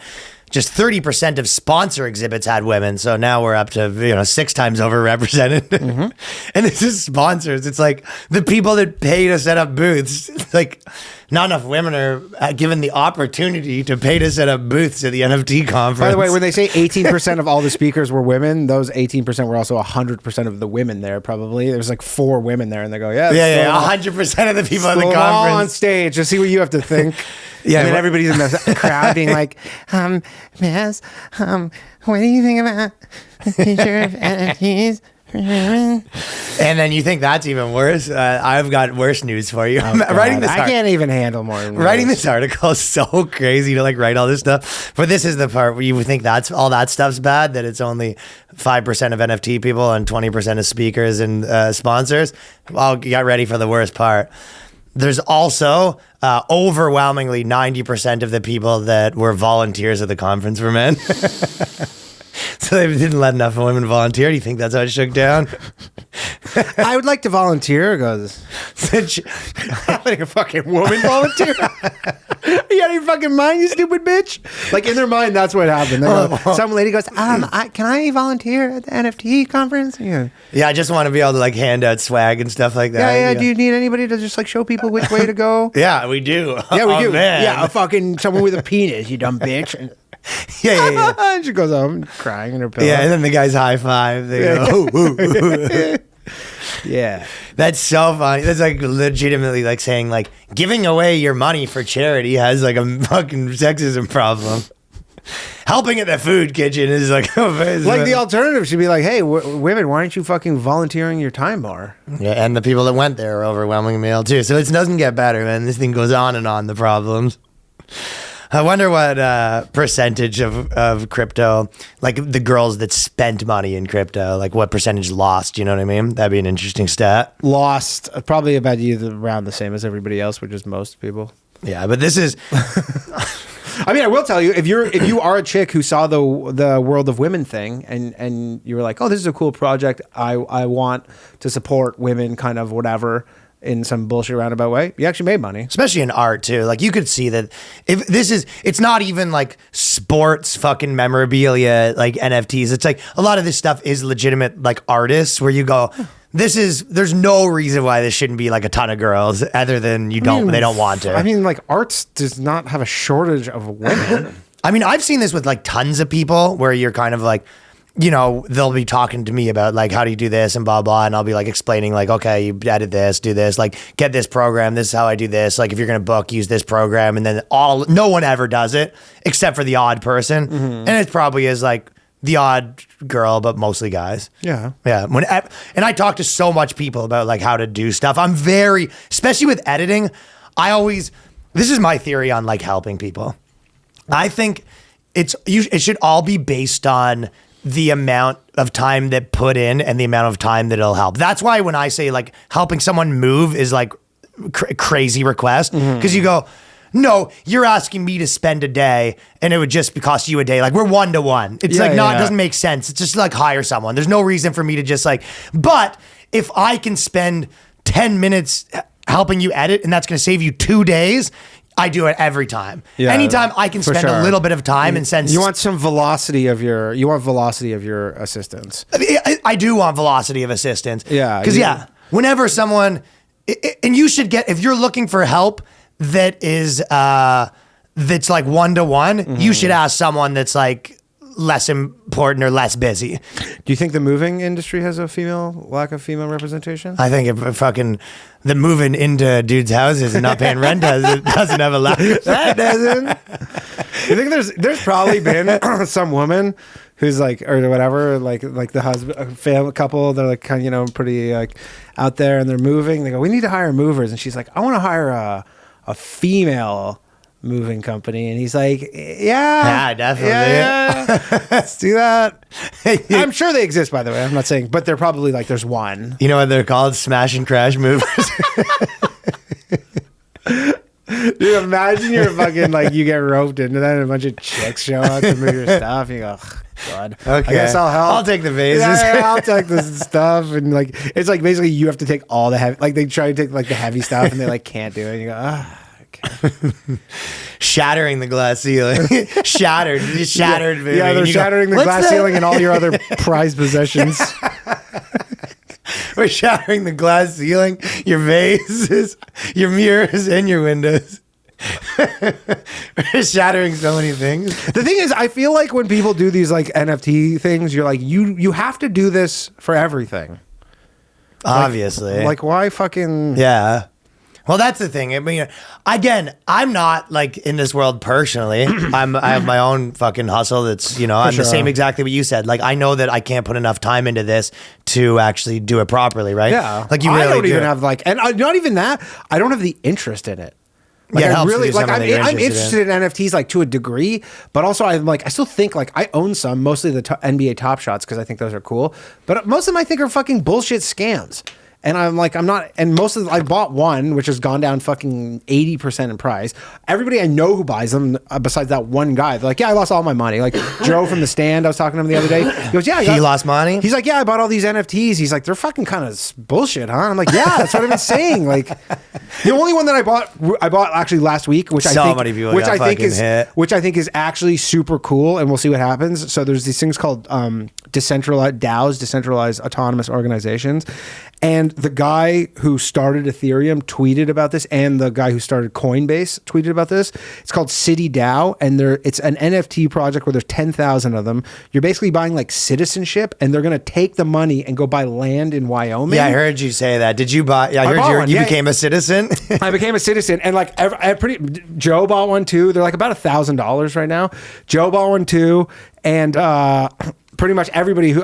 just 30% of sponsor exhibits had women. So now we're up to, 6 times overrepresented. Mm-hmm. And this is sponsors. It's like the people that pay to set up booths. It's like not enough women are given the opportunity to pay to set up booths at the NFT conference. By the way, when they say 18% of all the speakers were women, those 18% were also 100% of the women there, probably. There's like 4 women there, and they go, yeah. 100% of the people at the conference. All on stage. Just see what you have to think. Yeah, and then everybody's in the crowd being like, Miss, what do you think about the future of NFTs? And then you think that's even worse? I've got worse news for you. Writing this, I can't even handle more. Writing this article is so crazy to like write all this stuff. But this is the part where you would think that's all that stuff's bad. That it's only 5% of NFT people and 20% of speakers and sponsors. Well, get ready for the worst part. There's also overwhelmingly 90% of the people that were volunteers at the conference were men. So they didn't let enough women volunteer. Do you think that's how it shook down? I would like to volunteer. Goes, having a fucking woman volunteer? You out of your fucking mind, you stupid bitch? Like in their mind, that's what happened. Some lady goes, can I volunteer at the NFT conference? Yeah, I just want to be able to like hand out swag and stuff like that. Yeah. Do you need anybody to just like show people which way to go? Yeah, we do. Yeah, we do. Man. Yeah, a fucking someone with a penis, you dumb bitch. Yeah. And she goes home crying in her pillow. Yeah, and then the guys high five. They go, ooh. Yeah. That's so funny. That's like legitimately like saying like giving away your money for charity has like a fucking sexism problem. Helping at the food kitchen is like the alternative should be like, hey, women, why aren't you fucking volunteering your time more? Yeah, and the people that went there are overwhelmingly male too. So it doesn't get better, man. This thing goes on, the problems. I wonder what percentage of crypto, like the girls that spent money in crypto, like what percentage lost, you know what I mean? That'd be an interesting stat. Lost, probably about around the same as everybody else, which is most people. Yeah, but this is... I mean, I will tell you, if you are a chick who saw the World of Women thing and you were like, oh, this is a cool project, I want to support women, kind of whatever, in some bullshit roundabout way, you actually made money. Especially in art too. Like you could see that if it's not even like sports fucking memorabilia, like NFTs. It's like a lot of this stuff is legitimate like artists where you go, there's no reason why this shouldn't be like a ton of girls other than they don't want to. I mean, like arts does not have a shortage of women. I mean, I've seen this with like tons of people where you're kind of like, they'll be talking to me about like, how do you do this and blah, blah. And I'll be like explaining like, okay, you edit this, do this, like get this program. This is how I do this. Like if you're going to book, use this program. And then no one ever does it except for the odd person. Mm-hmm. And it probably is like the odd girl, but mostly guys. Yeah. Yeah. And I talk to so much people about like how to do stuff. I'm especially with editing, this is my theory on like helping people. I think it should all be based on the amount of time that put in and the amount of time that it'll help. That's why when I say like helping someone move is like crazy request, because you go, No, you're asking me to spend a day and it would just cost you a day. Like we're 1-to-1. It's Yeah, like not, yeah. it doesn't make sense. It's just like hire someone. There's no reason for me to just like, but if I can spend 10 minutes helping you edit and that's going to save you 2 days, I do it every time. Yeah, Anytime I can for spend sure. a little bit of time and send. You want some velocity of your assistance. I do want velocity of assistance. Yeah, Because, yeah. whenever someone, and you should get, if you're looking for help that is, that's like 1-to-1, you should ask someone that's like less important or less busy. Do you think the moving industry has a lack of female representation? I think if fucking the moving into dudes' houses and not paying rent doesn't have a lack. That doesn't. You think there's probably been some woman who's like, or whatever, like the husband, family couple, they're like kind of, pretty like out there and they're moving. They go, we need to hire movers. And she's like, I want to hire a female moving company. And he's like, yeah, definitely. Yeah. Let's do that. I'm sure they exist, by the way. I'm not saying, but they're probably like, there's one. You know what they're called? Smash and crash movers. Dude, imagine you're fucking like you get roped into that and a bunch of chicks show up to move your stuff. And you go, oh, God. Okay. I guess I'll help. I'll take the vases. Yeah, I'll take this stuff. And like, it's like basically you have to take all the heavy, like they try to take like the heavy stuff and they like can't do it. And you go, ah. Okay. Shattering the glass ceiling. Shattered. Just shattered. Baby. Yeah, they're And you go, shattering the "What's glass that?" ceiling and all your other prized possessions. We're shattering the glass ceiling, your vases, your mirrors, and your windows. We're shattering so many things. The thing is, I feel like when people do these like NFT things, you're like, you have to do this for everything. Obviously. Like why fucking... Yeah. Well, that's the thing. I mean, again, I'm not like in this world personally. I have my own fucking hustle. That's, I'm sure. the same exactly what you said. Like, I know that I can't put enough time into this to actually do it properly, right? Yeah. Like you I really don't do. even have like, and not even that, I don't have the interest in it. Like Yeah, it I helps to really do like. something that you're I'm interested interested in NFTs like to a degree, but also I'm like I still think like I own some, mostly the NBA Top Shots because I think those are cool. But most of them I think are fucking bullshit scams. And I'm like, I'm not, and most of them, I bought one, which has gone down fucking 80% in price. Everybody I know who buys them, besides that one guy, they're like, yeah, I lost all my money. Like Joe from the stand, I was talking to him the other day. He goes, yeah, He lost money? He's like, yeah, I bought all these NFTs. He's like, they're fucking kind of bullshit, huh? And I'm like, yeah, that's what I've been saying. Like, the only one that I bought actually last week, which So I think, many people which got I think fucking is, hit. which I think is actually super cool, and we'll see what happens. So there's these things called decentralized DAOs, decentralized autonomous organizations, and the guy who started Ethereum tweeted about this, and the guy who started Coinbase tweeted about this. It's called City DAO, and it's an NFT project where there's 10,000 of them. You're basically buying like citizenship, and they're gonna take the money and go buy land in Wyoming. Yeah, I heard you say that. Did you buy? I bought heard one, you yeah. became a citizen. I became a citizen, and like Joe bought one too. They're like about $1,000 right now. Joe bought one too, and pretty much everybody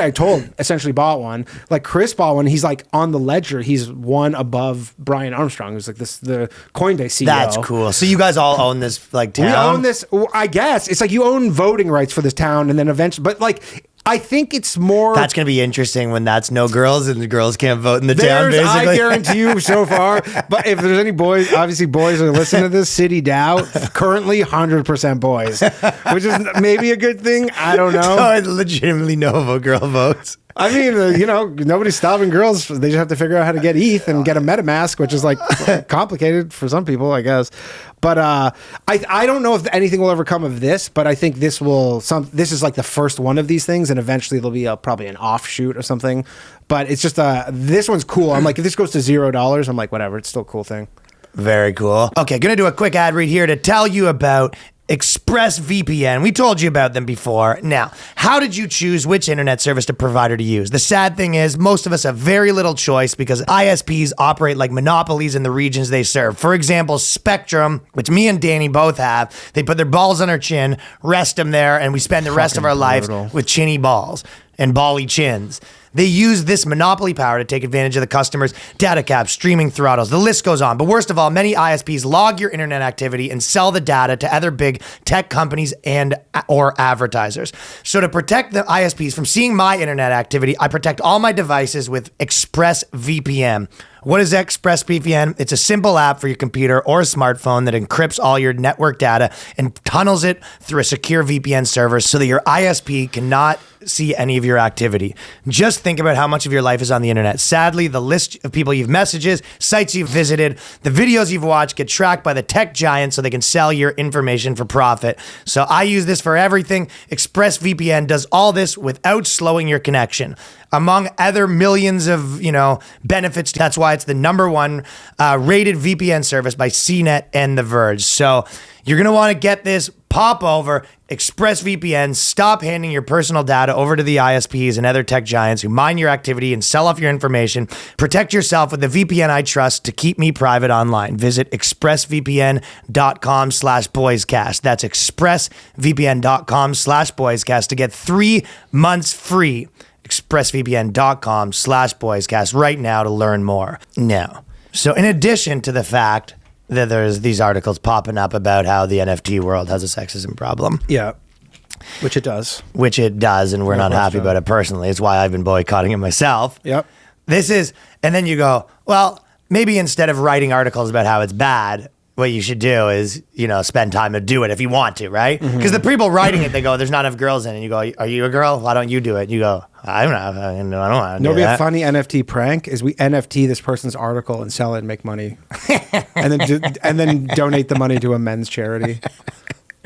I told essentially bought one. Like Chris bought one. He's like on the ledger. He's one above Brian Armstrong, who's like the Coinbase CEO. That's cool. So you guys all own this like town? We own this. I guess it's like you own voting rights for this town, and then eventually, but like. I think it's more. That's going to be interesting when that's no girls and the girls can't vote in the town, basically. I guarantee you so far. But if there's any boys, obviously boys are listening to this, City DAO, currently 100% boys, which is maybe a good thing. I don't know. So it's legitimately no girl votes. I mean, nobody's stopping girls. They just have to figure out how to get ETH and get a MetaMask, which is like complicated for some people, I guess. But I don't know if anything will ever come of this, but I think this is like the first one of these things, and eventually there'll be probably an offshoot or something. But it's just this one's cool. I'm like, if this goes to $0, I'm like, whatever, it's still a cool thing. Very cool. Okay, gonna do a quick ad read here to tell you about ExpressVPN. We told you about them before. Now, how did you choose which internet service provider to use? The sad thing is, most of us have very little choice because ISPs operate like monopolies in the regions they serve. For example, Spectrum, which me and Danny both have, they put their balls on our chin, rest them there, and we spend the rest of our lives with chinny balls and bally chins. They use this monopoly power to take advantage of the customers' data caps, streaming throttles. The list goes on. But worst of all, many ISPs log your internet activity and sell the data to other big tech companies or advertisers. So to protect the ISPs from seeing my internet activity, I protect all my devices with ExpressVPN. What is ExpressVPN? It's a simple app for your computer or smartphone that encrypts all your network data and tunnels it through a secure VPN server so that your ISP cannot see any of your activity. Just think about how much of your life is on the internet. Sadly, the list of people you've messages, sites you've visited, the videos you've watched get tracked by the tech giants so they can sell your information for profit. So I use this for everything. ExpressVPN does all this without slowing your connection. Among other millions of, benefits. That's why it's the #1 rated VPN service by CNET and The Verge. So you're going to want to get this. Pop over ExpressVPN. Stop handing your personal data over to the ISPs and other tech giants who mine your activity and sell off your information. Protect yourself with the VPN I trust to keep me private online. Visit expressvpn.com/boyscast. That's expressvpn.com/boyscast to get 3 months free. expressvpn.com/boyscast right now to learn more. Now, so in addition to the fact that there's these articles popping up about how the NFT world has a sexism problem. Yeah. Which it does. Which it does, and we're not happy about it personally. It's why I've been boycotting it myself. Yep. And then you go, well, maybe instead of writing articles about how it's bad, what you should do is, spend time to do it if you want to, right? Because the people writing it, they go, there's not enough girls in it. And you go, are you a girl? Why don't you do it? And you go, I don't want to do that. It'll be a funny NFT prank is we NFT this person's article and sell it and make money. and then donate the money to a men's charity.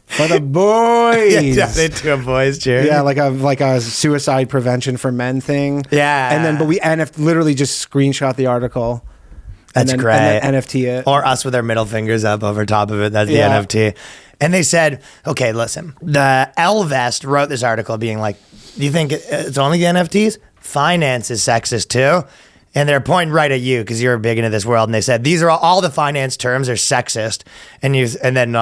For the boys. Yeah, donate to a boys charity. Yeah, like a suicide prevention for men thing. Yeah. And then, but we literally just screenshot the article. That's great. And then NFT it. Or us with our middle fingers up over top of it. That's the NFT. And they said, okay, listen, the Lvest wrote this article being like, do you think it's only the NFTs? Finance is sexist too. And they're pointing right at you because you're big into this world. And they said, these are all the finance terms are sexist. And then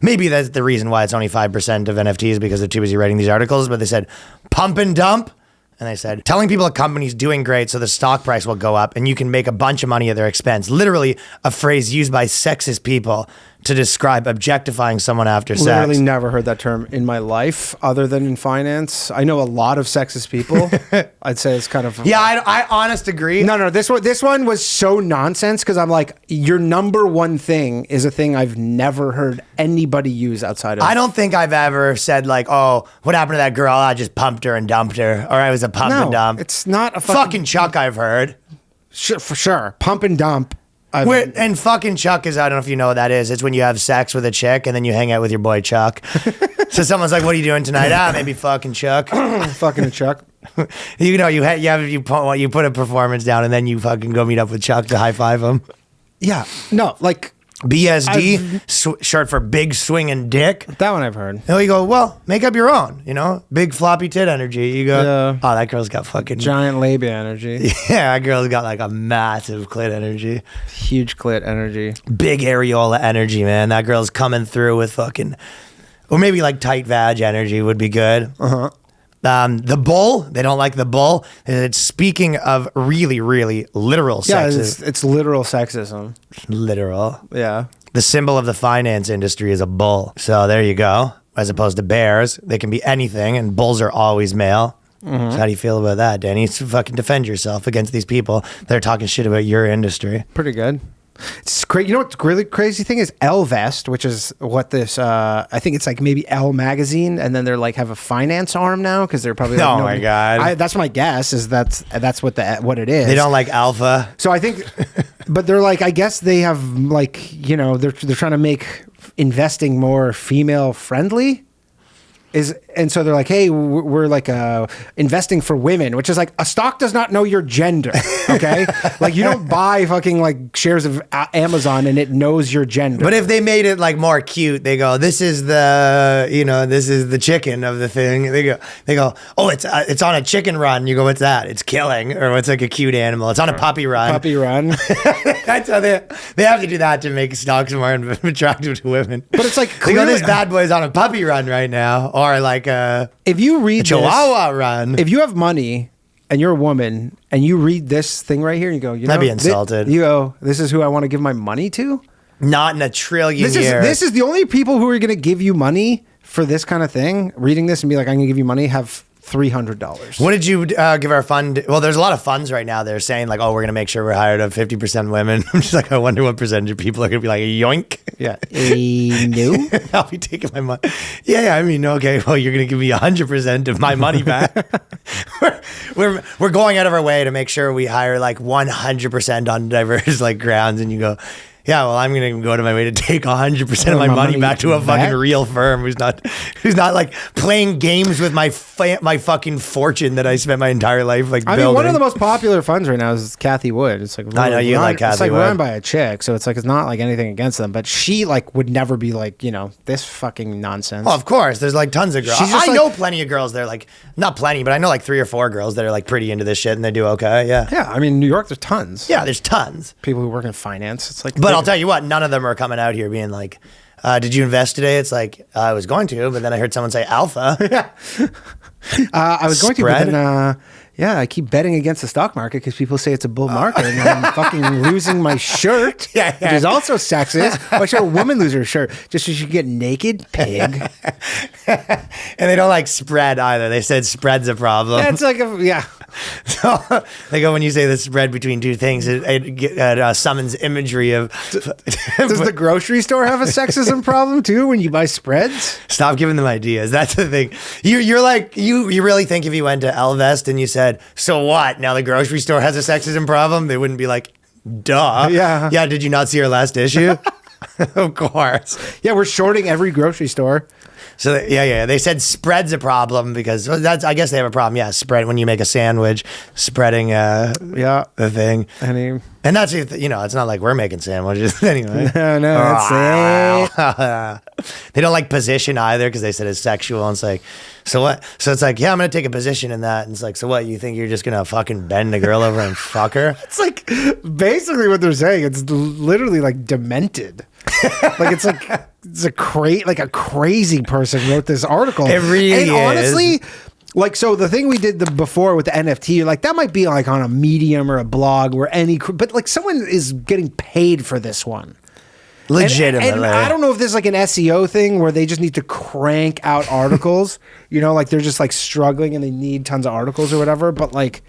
maybe that's the reason why it's only 5% of NFTs because they're too busy writing these articles. But they said, pump and dump. And they said, telling people a company's doing great so the stock price will go up and you can make a bunch of money at their expense. Literally a phrase used by sexist people to describe objectifying someone after sex. Literally never heard that term in my life other than in finance. I know a lot of sexist people. I'd say it's kind of... Yeah, I honest agree. No, this one was so nonsense because I'm like, your #1 thing is a thing I've never heard anybody use outside of... I don't think I've ever said like, oh, what happened to that girl? I just pumped her and dumped her. Or I was a pump and dump. It's not a fucking Chuck I've heard. For sure. Pump and dump. And fucking Chuck is, I don't know if you know what that is. It's when you have sex with a chick and then you hang out with your boy Chuck. So someone's like, what are you doing tonight? Maybe fucking Chuck. Fucking a Chuck. You put a performance down and then you fucking go meet up with Chuck to high five him. Yeah. No, like... BSD, short for big swinging dick. That one I've heard. And you go, well, make up your own, big floppy tit energy. You go, oh, that girl's got fucking... Giant labia energy. Yeah, that girl's got like a massive clit energy. Huge clit energy. Big areola energy, man. That girl's coming through with fucking... Or maybe like tight vag energy would be good. Uh-huh. The bull, they don't like the bull. It's speaking of really, really literal sexism. Yeah, it's literal sexism. Literal. Yeah. The symbol of the finance industry is a bull. So there you go. As opposed to bears, they can be anything, and bulls are always male. Mm-hmm. So how do you feel about that, Danny? Fucking defend yourself against these people that are talking shit about your industry. Pretty good. It's crazy. You know what's really crazy thing is Lvest, which is what this. I think it's like maybe L Magazine, and then they're like have a finance arm now because they're probably. Like, oh my god! That's my guess. Is that's what it is. They don't like alpha. So I think, but they're like I guess they have like they're trying to make investing more female friendly. And so they're like, hey, we're like investing for women, which is like a stock does not know your gender. Okay, like you don't buy fucking like shares of Amazon and it knows your gender. But if they made it like more cute, they go, this is the chicken of the thing. They go, oh, it's on a chicken run. You go, what's that? It's killing, or it's like a cute animal. It's on a puppy run. Puppy run. That's how they have to do that to make stocks more attractive to women. But it's like they go, this bad boy's on a puppy run right now. Or like if you read a Chihuahua run. If you have money and you're a woman and you read this thing right here and you go, I'd be insulted. You go, this is who I want to give my money to? Not in a trillion years. This is the only people who are going to give you money for this kind of thing. Reading this and be like, I'm going to give you money, have $300. What did you give our fund? Well, there's a lot of funds right now. They're saying like, oh, we're going to make sure we're hired of 50% women. I'm just like, I wonder what percentage of people are going to be like, yoink. Yeah. No. I'll be taking my money. Yeah. I mean, okay, well, you're going to give me 100% of my money back. we're going out of our way to make sure we hire like 100% on diverse like grounds. And you go, yeah, well, I'm going to go to my way to take 100% of my money back to a fucking real firm who's not like playing games with my fucking fortune that I spent my entire life like building. I mean, one of the most popular funds right now is Kathy Wood. It's like I know you like Kathy Wood. It's like run by a chick, so it's like it's not like anything against them, but she like would never be like, you know, this fucking nonsense. Well, of course, there's like tons of girls. I like, know plenty of girls that are like, not plenty, but I know like 3 or 4 girls that are like pretty into this shit and they do okay. Yeah. Yeah, I mean, New York, there's tons. Yeah, there's tons. People who work in finance. It's like, but I'll tell you what, none of them are coming out here being like, did you invest today? It's like, I was going to, but then I heard someone say alpha. Yeah. I was going to, but then, yeah, I keep betting against the stock market because people say it's a bull market and I'm fucking losing my shirt, which is also sexist. Why should a woman lose her shirt? Just so she can get naked? Pig. And they don't like spread either. They said spread's a problem. Yeah, it's like, So they go, when you say the spread between two things, it summons imagery of. Does the grocery store have a sexism problem too when you buy spreads? Stop giving them ideas. That's the thing. You're like, you really think if you went to Elvest and you said, so what? Now the grocery store has a sexism problem? They wouldn't be like, duh. Yeah. Yeah, did you not see our last issue? Of course. Yeah, we're shorting every grocery store. So they said spread's a problem because that's, I guess they have a problem. Yeah, spread when you make a sandwich, spreading the thing. And that's, you know, it's not like we're making sandwiches anyway. No, that's it. They don't like position either because they said it's sexual. And it's like, so what? So it's like, yeah, I'm going to take a position in that. And it's like, so what? You think you're just going to fucking bend a girl over and fuck her? It's like basically what they're saying. It's literally like demented. Like it's a crazy person wrote this article. It really is. And honestly, like, so the thing we did before with the NFT, like that might be like on a Medium or a blog where but like someone is getting paid for this one. Legitimately. And I don't know if this is like an SEO thing where they just need to crank out articles, you know, like they're just like struggling and they need tons of articles or whatever. But like,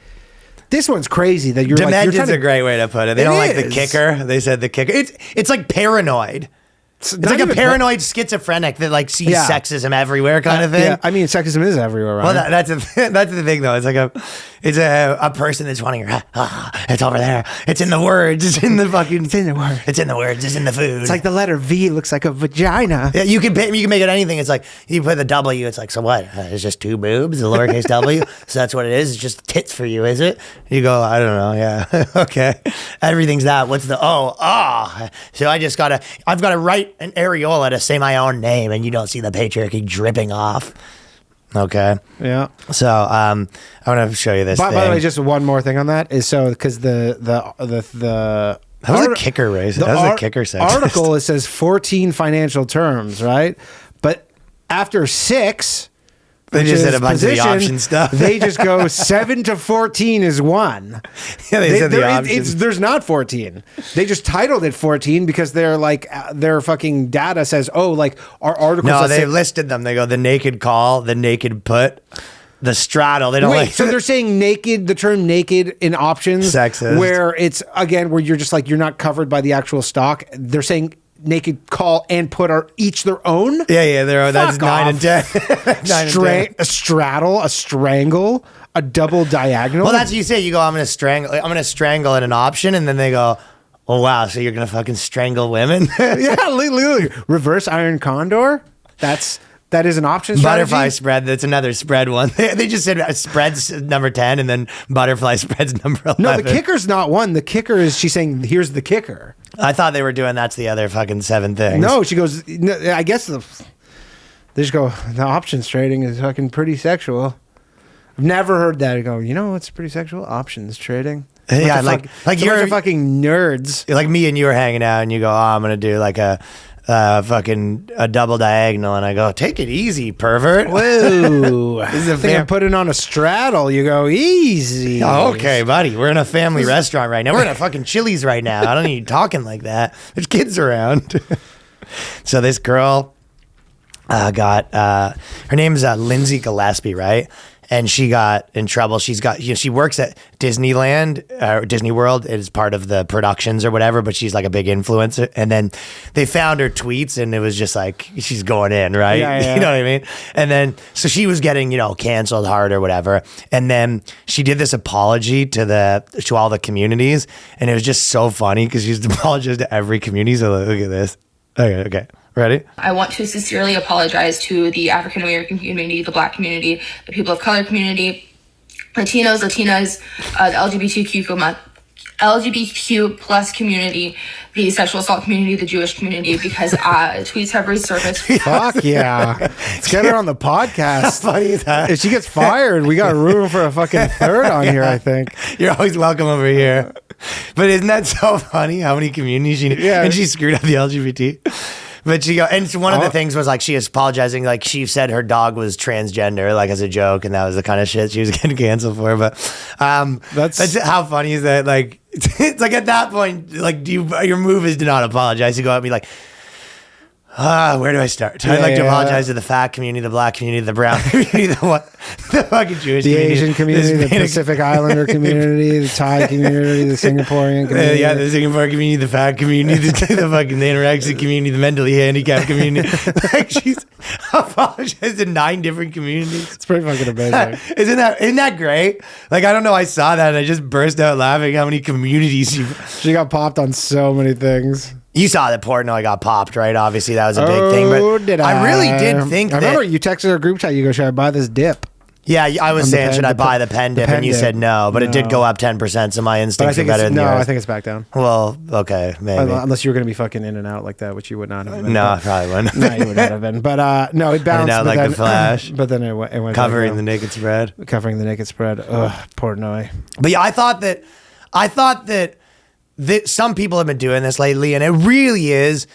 this one's crazy that you're Demented's like, a great way to put it. They don't like the kicker. They said the kicker. It's like paranoid. It's like a paranoid schizophrenic that like sees sexism everywhere kind of thing. Yeah, I mean, sexism is everywhere, right? Well, that's the thing though. It's like a person that's wanting her. It's over there. It's in the words. It's in the fucking. It's in the words. It's in the words. It's in the food. It's like the letter V looks like a vagina. Yeah, you can make it anything. It's like you put the W. It's like, so what? It's just 2 boobs, the lowercase w. So that's what it is. It's just tits for you, is it? You go, I don't know. Yeah, okay. Everything's that. What's the So I've got to write an areola to say my own name, and you don't see the patriarchy dripping off. Okay. Yeah. So I want to show you this. By the way, just one more thing on that is because that was a kicker race. That was a kicker sexist. Article, it says 14 financial terms, right? But after 6, they just said a bunch of the option stuff. They just go 7 to 14 is 1. Yeah, they said the options. There's not 14. They just titled it 14 because they're like their fucking data says, oh, like our articles. No, they listed them. They go the naked call, the naked put, the straddle. They don't like. So they're saying naked. The term naked in options, sexist, where it's again where you're just like you're not covered by the actual stock. They're saying naked call and put are each their own. Yeah, that's 9 and 10. A straddle, a strangle, a double diagonal. Well, that's what you say. You go, I'm gonna strangle in an option, and then they go, oh wow, so you're gonna fucking strangle women? Yeah, literally. Reverse iron condor. That is an option strategy. Butterfly spread. That's another spread one. They just said spreads number 10 and then butterfly spreads number 11. No, the kicker's not one. The kicker is she's saying, here's the kicker. I thought they were doing that's the other fucking 7 things. No, she goes, I guess they just go, the options trading is fucking pretty sexual. I've never heard that. I go, you know what's pretty sexual? Options trading. Yeah, like you're fucking nerds. Like me and you were hanging out and you go, oh, I'm going to do like a double diagonal, and I go, take it easy, pervert. Whoa. I'm putting on a straddle. You go, easy. Oh, okay, buddy. We're in a family restaurant right now. We're in a fucking Chili's right now. I don't need you talking like that. There's kids around. So this girl got, her name's Lindsay Gillespie, right? and she got in trouble. She works at Disneyland, Disney World. It is part of the productions or whatever, but she's like a big influencer. And then they found her tweets, and it was just like she's going in, right? Yeah. You know what I mean? And then so she was getting canceled hard or whatever. And then she did this apology to all the communities, and it was just so funny because she's apologized to every community. So look at this. Okay. Ready? I want to sincerely apologize to the African American community, the Black community, the people of color community, Latinas, the LGBTQ plus community, the sexual assault community, the Jewish community, because tweets have resurfaced. Fuck yeah. Let's get her on the podcast. How funny is that? If she gets fired, we got room for a fucking third on here, I think. You're always welcome over here. But isn't that so funny how many communities she knew? Yeah. And she screwed up the LGBT. But and one of the things was like she was apologizing, like she said her dog was transgender, like as a joke, and that was the kind of shit she was getting canceled for. But that's how funny is that? Like it's like at that point, like your move is to not apologize. You go out and be like, where do I start? I'd like to apologize to the fat community, the Black community, the brown community, the fucking Jewish the community, Asian community, the Pacific Islander community, the Thai community, the Singaporean community. The Singapore community, the fat community, the fucking anorexic community, the mentally handicapped community. Like she's apologized to 9 different communities. It's pretty fucking amazing. Isn't that great? Like I don't know, I saw that and I just burst out laughing how many communities she got popped on so many things. You saw that Portnoy got popped, right? Obviously, that was a big thing. But did I really did think I remember you texted our group chat. You go, should I buy this dip? Yeah, I was saying, should I buy the pen dip? And you said no, but it did go up 10%, so my instincts are better than yours. No, I think it's back down. Well, okay, maybe. Unless you were going to be fucking in and out like that, which you would not have been. No, I probably wouldn't. No, you would not have been. But no, it bounced. Out like the Flash. But then it went covering the naked spread. Covering the naked spread. Ugh, Portnoy. But yeah, I thought that some people have been doing this lately, and it really is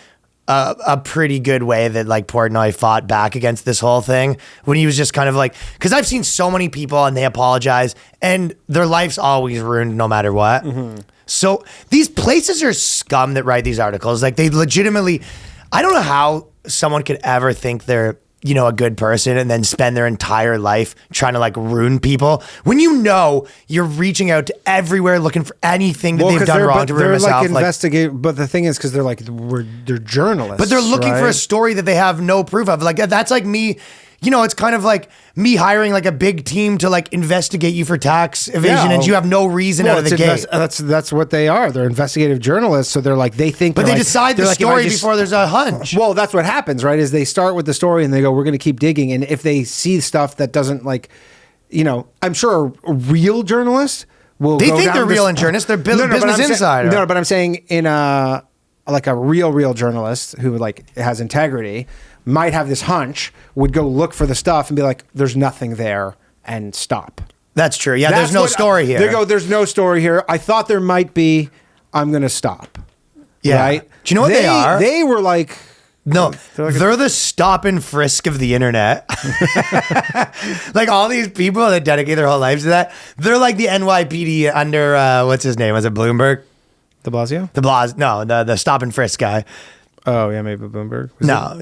a pretty good way that like Portnoy fought back against this whole thing when he was just kind of like, because I've seen so many people and they apologize and their life's always ruined no matter what. Mm-hmm. So these places are scum that write these articles. Like they legitimately, I don't know how someone could ever think they're a good person and then spend their entire life trying to like ruin people when you're reaching out to everywhere looking for anything that they've done wrong to ruin themselves. But the thing is, because they're journalists, but they're looking for a story that they have no proof of. Like that's like me. It's kind of like me hiring like a big team to like investigate you for tax evasion, and you have no reason out of the gate. That's what they are. They're investigative journalists, so they're like they think. But they decide the story before there's a hunch. Well, that's what happens, right? Is they start with the story and they go, "We're going to keep digging," and if they see stuff that doesn't I'm sure a real journalist will. They think they're real journalists. They're business insider. No, but I'm saying in a real journalist who has integrity might have this hunch, would go look for the stuff and be like, there's nothing there, and stop. That's true. Yeah, there's no story here. They go, there's no story here. I thought there might be. I'm going to stop. Yeah. Right? Do you know what they are? They were like... No, they're the stop and frisk of the internet. Like all these people that dedicate their whole lives to that, they're like the NYPD under, what's his name? Was it Bloomberg? De Blasio? The stop and frisk guy. Oh, yeah, maybe Bloomberg.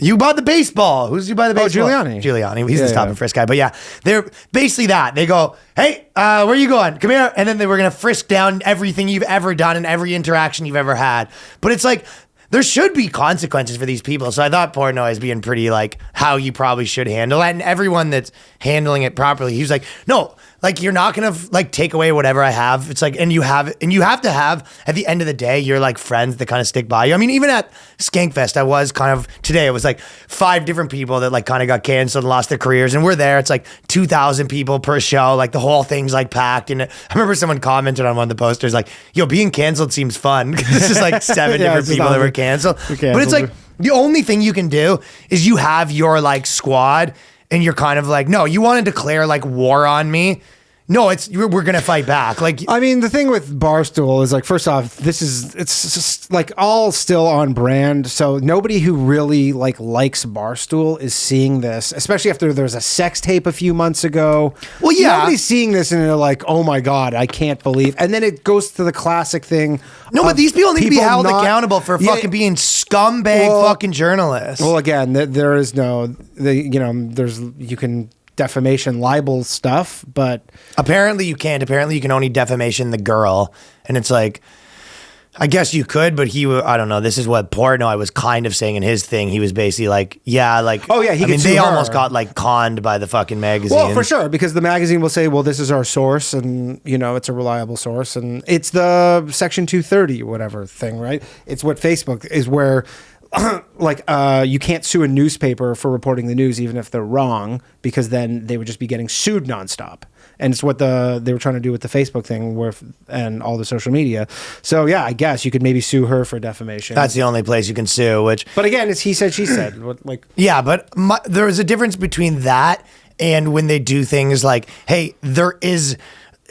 You bought the baseball. Who's you buy the baseball? Giuliani. He's the stop and frisk guy. But yeah, they're basically that. They go, hey, where are you going? Come here. And then they were going to frisk down everything you've ever done and every interaction you've ever had. But it's like, there should be consequences for these people. So I thought Portnoy is being pretty like how you probably should handle it. And everyone that's handling it properly, he's like, no, like you're not gonna like take away whatever I have. It's like, and you have to have at the end of the day, you're like friends that kind of stick by you. I mean, even at Skankfest, I was kind of today. It was like 5 different people that like kind of got canceled and lost their careers, and we're there. It's like 2,000 people per show. Like the whole thing's like packed. And I remember someone commented on one of the posters like, "Yo, being canceled seems fun." Because it's just like 7 different people that were canceled. But it's like the only thing you can do is you have your like squad. And you're kind of like, no, you want to declare like war on me? No, we're gonna fight back. Like, I mean, the thing with Barstool is like, first off, it's just like all still on brand. So nobody who really likes Barstool is seeing this, especially after there was a sex tape a few months ago. Well, yeah, nobody's seeing this and they're like, oh my god, I can't believe. And then it goes to the classic thing. No, but these people need to be held accountable for fucking being scumbag fucking journalists. Well, again, there is no, you can defamation libel stuff, but apparently you can't. Apparently you can only defamation the girl, and it's like, I guess you could, but I don't know. This is what Portnoy was kind of saying in his thing. He was basically like, yeah, like, oh yeah, they almost got like conned by the fucking magazine. Well, for sure, because the magazine will say, well, this is our source, and it's a reliable source, and it's the Section 230 whatever thing, right? It's what Facebook is, where like you can't sue a newspaper for reporting the news even if they're wrong, because then they would just be getting sued nonstop. And it's what they were trying to do with the Facebook thing and all the social media. So yeah, I guess you could maybe sue her for defamation. That's the only place you can sue. But again, it's he said, she said. Yeah, but there is a difference between that and when they do things like, hey, there is.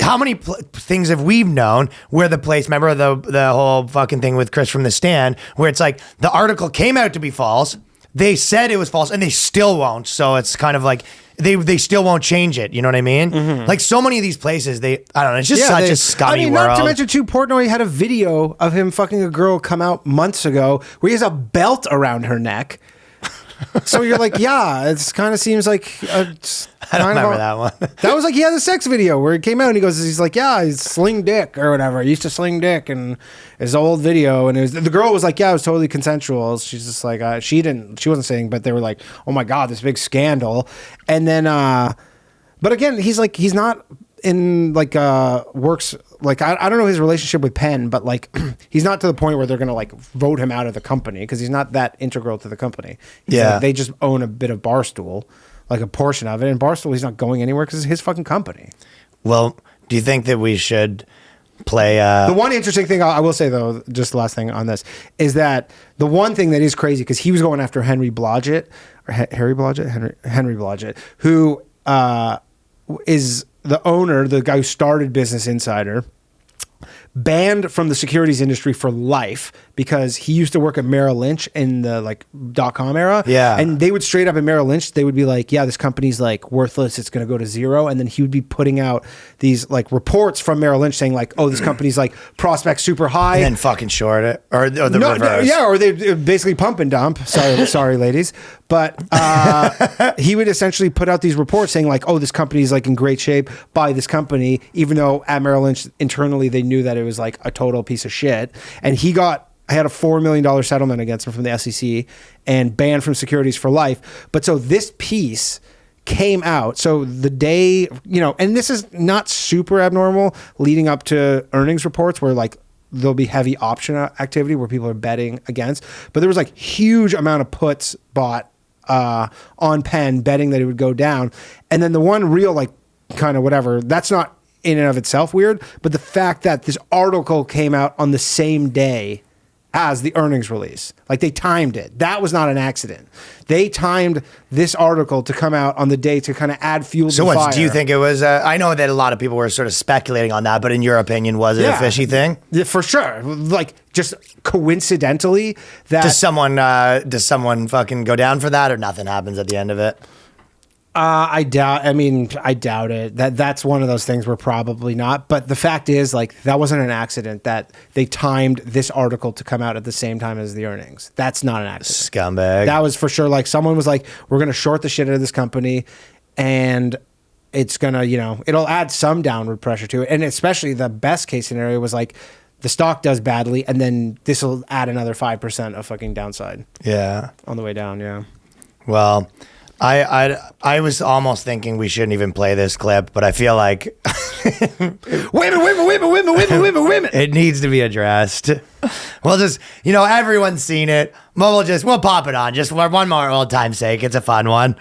How many things have we known where the place, remember the whole fucking thing with Chris from The Stand, where it's like the article came out to be false, they said it was false, and they still won't. So it's kind of like they still won't change it. You know what I mean? Mm-hmm. Like so many of these places, I don't know. It's just such a scummy world. Not to mention too, Portnoy had a video of him fucking a girl come out months ago where he has a belt around her neck. So you're like, yeah, it kind of seems like I don't remember that one. That was like, he had a sex video where it came out and he's like, yeah, he's sling dick or whatever. He used to sling dick, and his old video, and the girl was like, yeah, it was totally consensual. She's just like, she wasn't saying, but they were like, oh my God, this big scandal. And then, but again, he's not in like works, like I don't know his relationship with Penn, but like he's not to the point where they're gonna like vote him out of the company, because he's not that integral to the company. They just own a bit of Barstool, like a portion of it, and Barstool, he's not going anywhere because it's his fucking company. Well, do you think that we should play the one interesting thing I will say, though, just the last thing on this, is that the one thing that is crazy, because he was going after Henry Blodget, who is the owner, the guy who started Business Insider, banned from the securities industry for life because he used to work at Merrill Lynch in the like .com era. Yeah. And they would straight up at Merrill Lynch, they would be like, yeah, this company's like worthless. It's going to go to zero. And then he would be putting out these like reports from Merrill Lynch saying like, oh, this company's like prospects super high. And then fucking short it. Or the reverse. Yeah. Or they basically pump and dump. Sorry, ladies. But he would essentially put out these reports saying like, oh, this company's like in great shape, buy this company, even though at Merrill Lynch internally they knew that it was like a total piece of shit. And I had a $4 million settlement against him from the SEC and banned from securities for life. But so this piece came out. So the day, and this is not super abnormal leading up to earnings reports where like there'll be heavy option activity where people are betting against. But there was like huge amount of puts bought on Penn, betting that it would go down. And then the one real like kind of whatever, that's not in and of itself weird, but the fact that this article came out on the same day as the earnings release, like they timed it. That was not an accident. They timed this article to come out on the day to kind of add fuel to the fire. So do you think it was, I know that a lot of people were sort of speculating on that, but in your opinion, was it a fishy thing? Yeah, for sure. Like just coincidentally that. Does someone fucking go down for that, or nothing happens at the end of it? I doubt it. That's one of those things where probably not. But the fact is, like, that wasn't an accident that they timed this article to come out at the same time as the earnings. That's not an accident. Scumbag. That was for sure. Like, someone was like, we're going to short the shit out of this company, and it's going to, it'll add some downward pressure to it. And especially the best case scenario was like, the stock does badly, and then this will add another 5% of fucking downside. Yeah. On the way down, yeah. Well, I was almost thinking we shouldn't even play this clip, but I feel like women. It needs to be addressed. We'll just, everyone's seen it. We'll pop it on just for one more old time's sake. It's a fun one.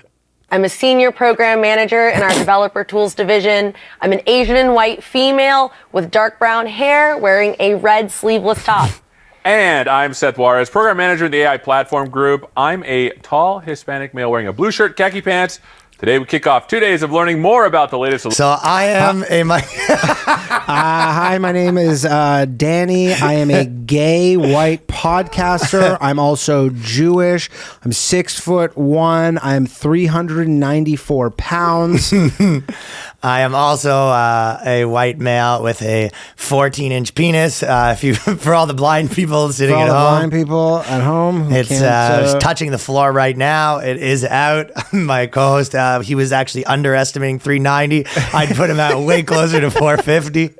I'm a senior program manager in our developer tools division. I'm an Asian and white female with dark brown hair wearing a red sleeveless top. And I'm Seth Juarez, program manager in the AI platform group. I'm a tall Hispanic male wearing a blue shirt, khaki pants. Today we kick off 2 days of learning more about the latest. So I am hi, my name is Danny. I am a gay white podcaster. I'm also Jewish. I'm 6'1". I'm 394 pounds. I am also a white male with a 14-inch penis. If you, for all the blind people sitting For all at the home, blind people at home, who it's can't, touching the floor right now. It is out. My co-host, he was actually underestimating 390. I'd put him out way closer to 450.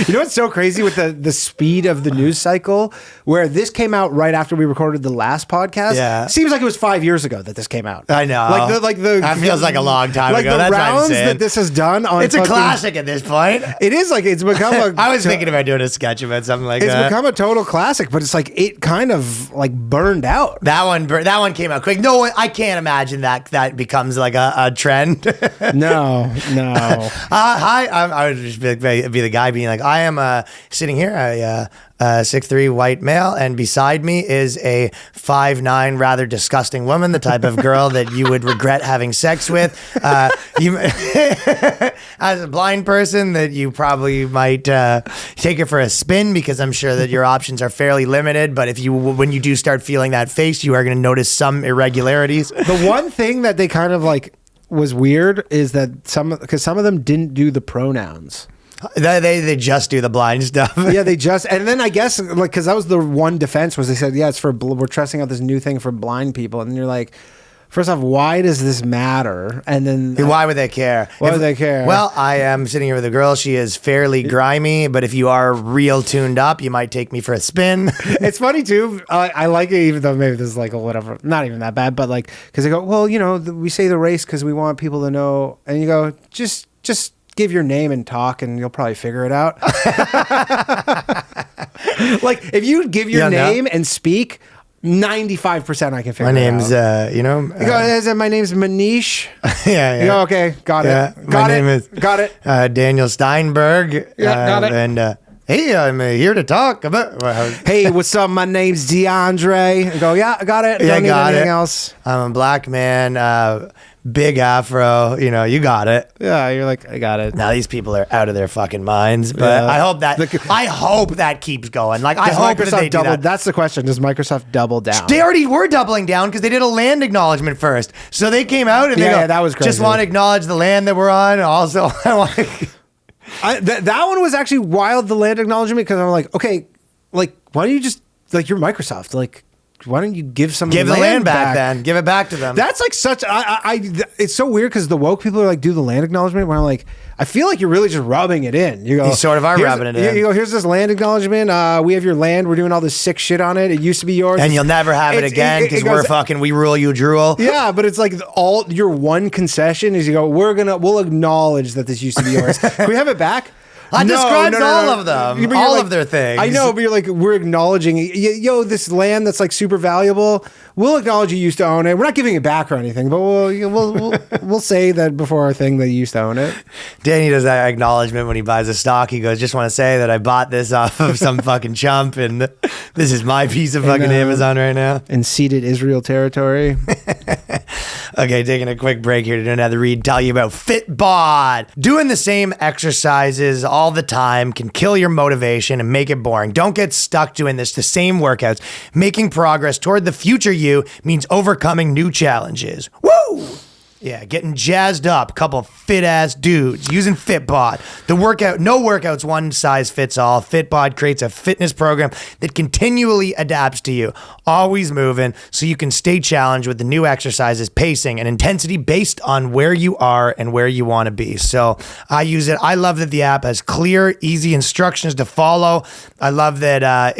You know what's so crazy with the speed of the news cycle, where this came out right after we recorded the last podcast? Yeah. Seems like it was 5 years ago that this came out. I know. That feels like a long time like ago. The That's what I'm rounds saying. that this has done on It's a classic at this point. It is like it's become a I was thinking about doing a sketch about something like it's that. become a total classic, but it's like it kind of like burned out. That one came out quick. No, I can't imagine that becomes like a trend. No. Hi, I would just be the guy being like, I am sitting here, a 6'3" white male, and beside me is a 5'9" rather disgusting woman, the type of girl that you would regret having sex with. You, as a blind person, that you probably might take her for a spin, because I'm sure that your options are fairly limited. But when you do start feeling that face, you are going to notice some irregularities. The one thing that they kind of like was weird is that some of them didn't do the pronouns. They just do the blind stuff. Yeah, and then I guess like because that was the one defense was they said, yeah, it's we're testing out this new thing for blind people, and you're like, first off, why does this matter? And then why would they care? Why would they care? Well, I am sitting here with a girl. She is fairly grimy, but if you are real tuned up, you might take me for a spin. It's funny too. I like it, even though maybe this is like a whatever, not even that bad, but like because they go, well, you know, we say the race because we want people to know, and you go, just give your name and talk, and you'll probably figure it out. Like if you give your name and speak, 95% I can figure it out. My name's, you go, my name's Manish. Yeah. You go, okay, got it. Got it. Daniel Steinberg. Yeah, got it. And hey, I'm here to talk about. Hey, what's up? My name's DeAndre. I go, yeah, I got it. Yeah, Don't need anything else. I'm a black man. Big afro, you got it. Yeah, you're like, I got it. Now these people are out of their fucking minds, but I hope that keeps going. Like, I hope that they do that. That's the question. Does Microsoft double down? They already were doubling down because they did a land acknowledgement first. So they came out and that was crazy. Just want to acknowledge the land that we're on. Also, I want. That one was actually wild. The land acknowledgement, because I'm like, okay, like why don't you just like you're Microsoft, like. Why don't you give the land back then? Give it back to them. That's like such. It's so weird because the woke people are like, do the land acknowledgement. Where I'm like, I feel like you're really just rubbing it in. You go, you sort of are rubbing it in. You go, here's this land acknowledgement. We have your land. We're doing all this sick shit on it. It used to be yours, and you'll never have it again because we rule, you drool. Yeah, but it's like all your one concession is you go, we'll acknowledge that this used to be yours. Can we have it back? That describes all of them, all of their things. I know, but you're like, we're acknowledging, this land that's like super valuable. We'll acknowledge you used to own it. We're not giving it back or anything, but we'll say that before our thing that you used to own it. Danny does that acknowledgement when he buys a stock. He goes, just want to say that I bought this off of some fucking chump, and this is my piece of fucking Amazon right now. In ceded Israel territory. Okay, taking a quick break here to do another read. Tell you about Fitbod. Doing the same exercises all the time can kill your motivation and make it boring. Don't get stuck doing the same workouts. Making progress toward the future you means overcoming new challenges. Woo! Yeah, getting jazzed up. Couple fit ass dudes using Fitbod. No workout's one size fits all. Fitbod creates a fitness program that continually adapts to you, always moving, so you can stay challenged with the new exercises, pacing, and intensity based on where you are and where you want to be. So I use it. I love that the app has clear, easy instructions to follow. I love that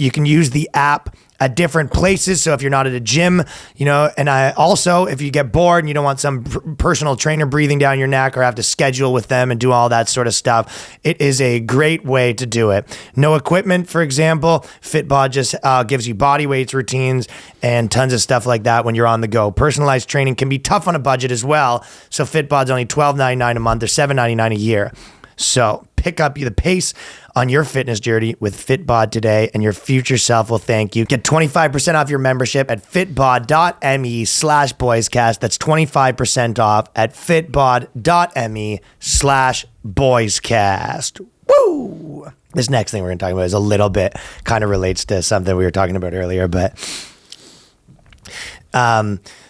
you can use the app at different places. So if you're not at a gym, and I also, if you get bored and you don't want some personal trainer breathing down your neck or have to schedule with them and do all that sort of stuff, it is a great way to do it. No equipment, for example. Fitbod just gives you body weights, routines, and tons of stuff like that when you're on the go. Personalized training can be tough on a budget as well. So Fitbod's only $12.99 a month or $7.99 a year. So pick up the pace on your fitness journey with Fitbod today, and your future self will thank you. Get 25% off your membership at fitbod.me/boyscast. That's 25% off at fitbod.me/boyscast. Woo! This next thing we're going to talk about is a little bit kind of relates to something we were talking about earlier, but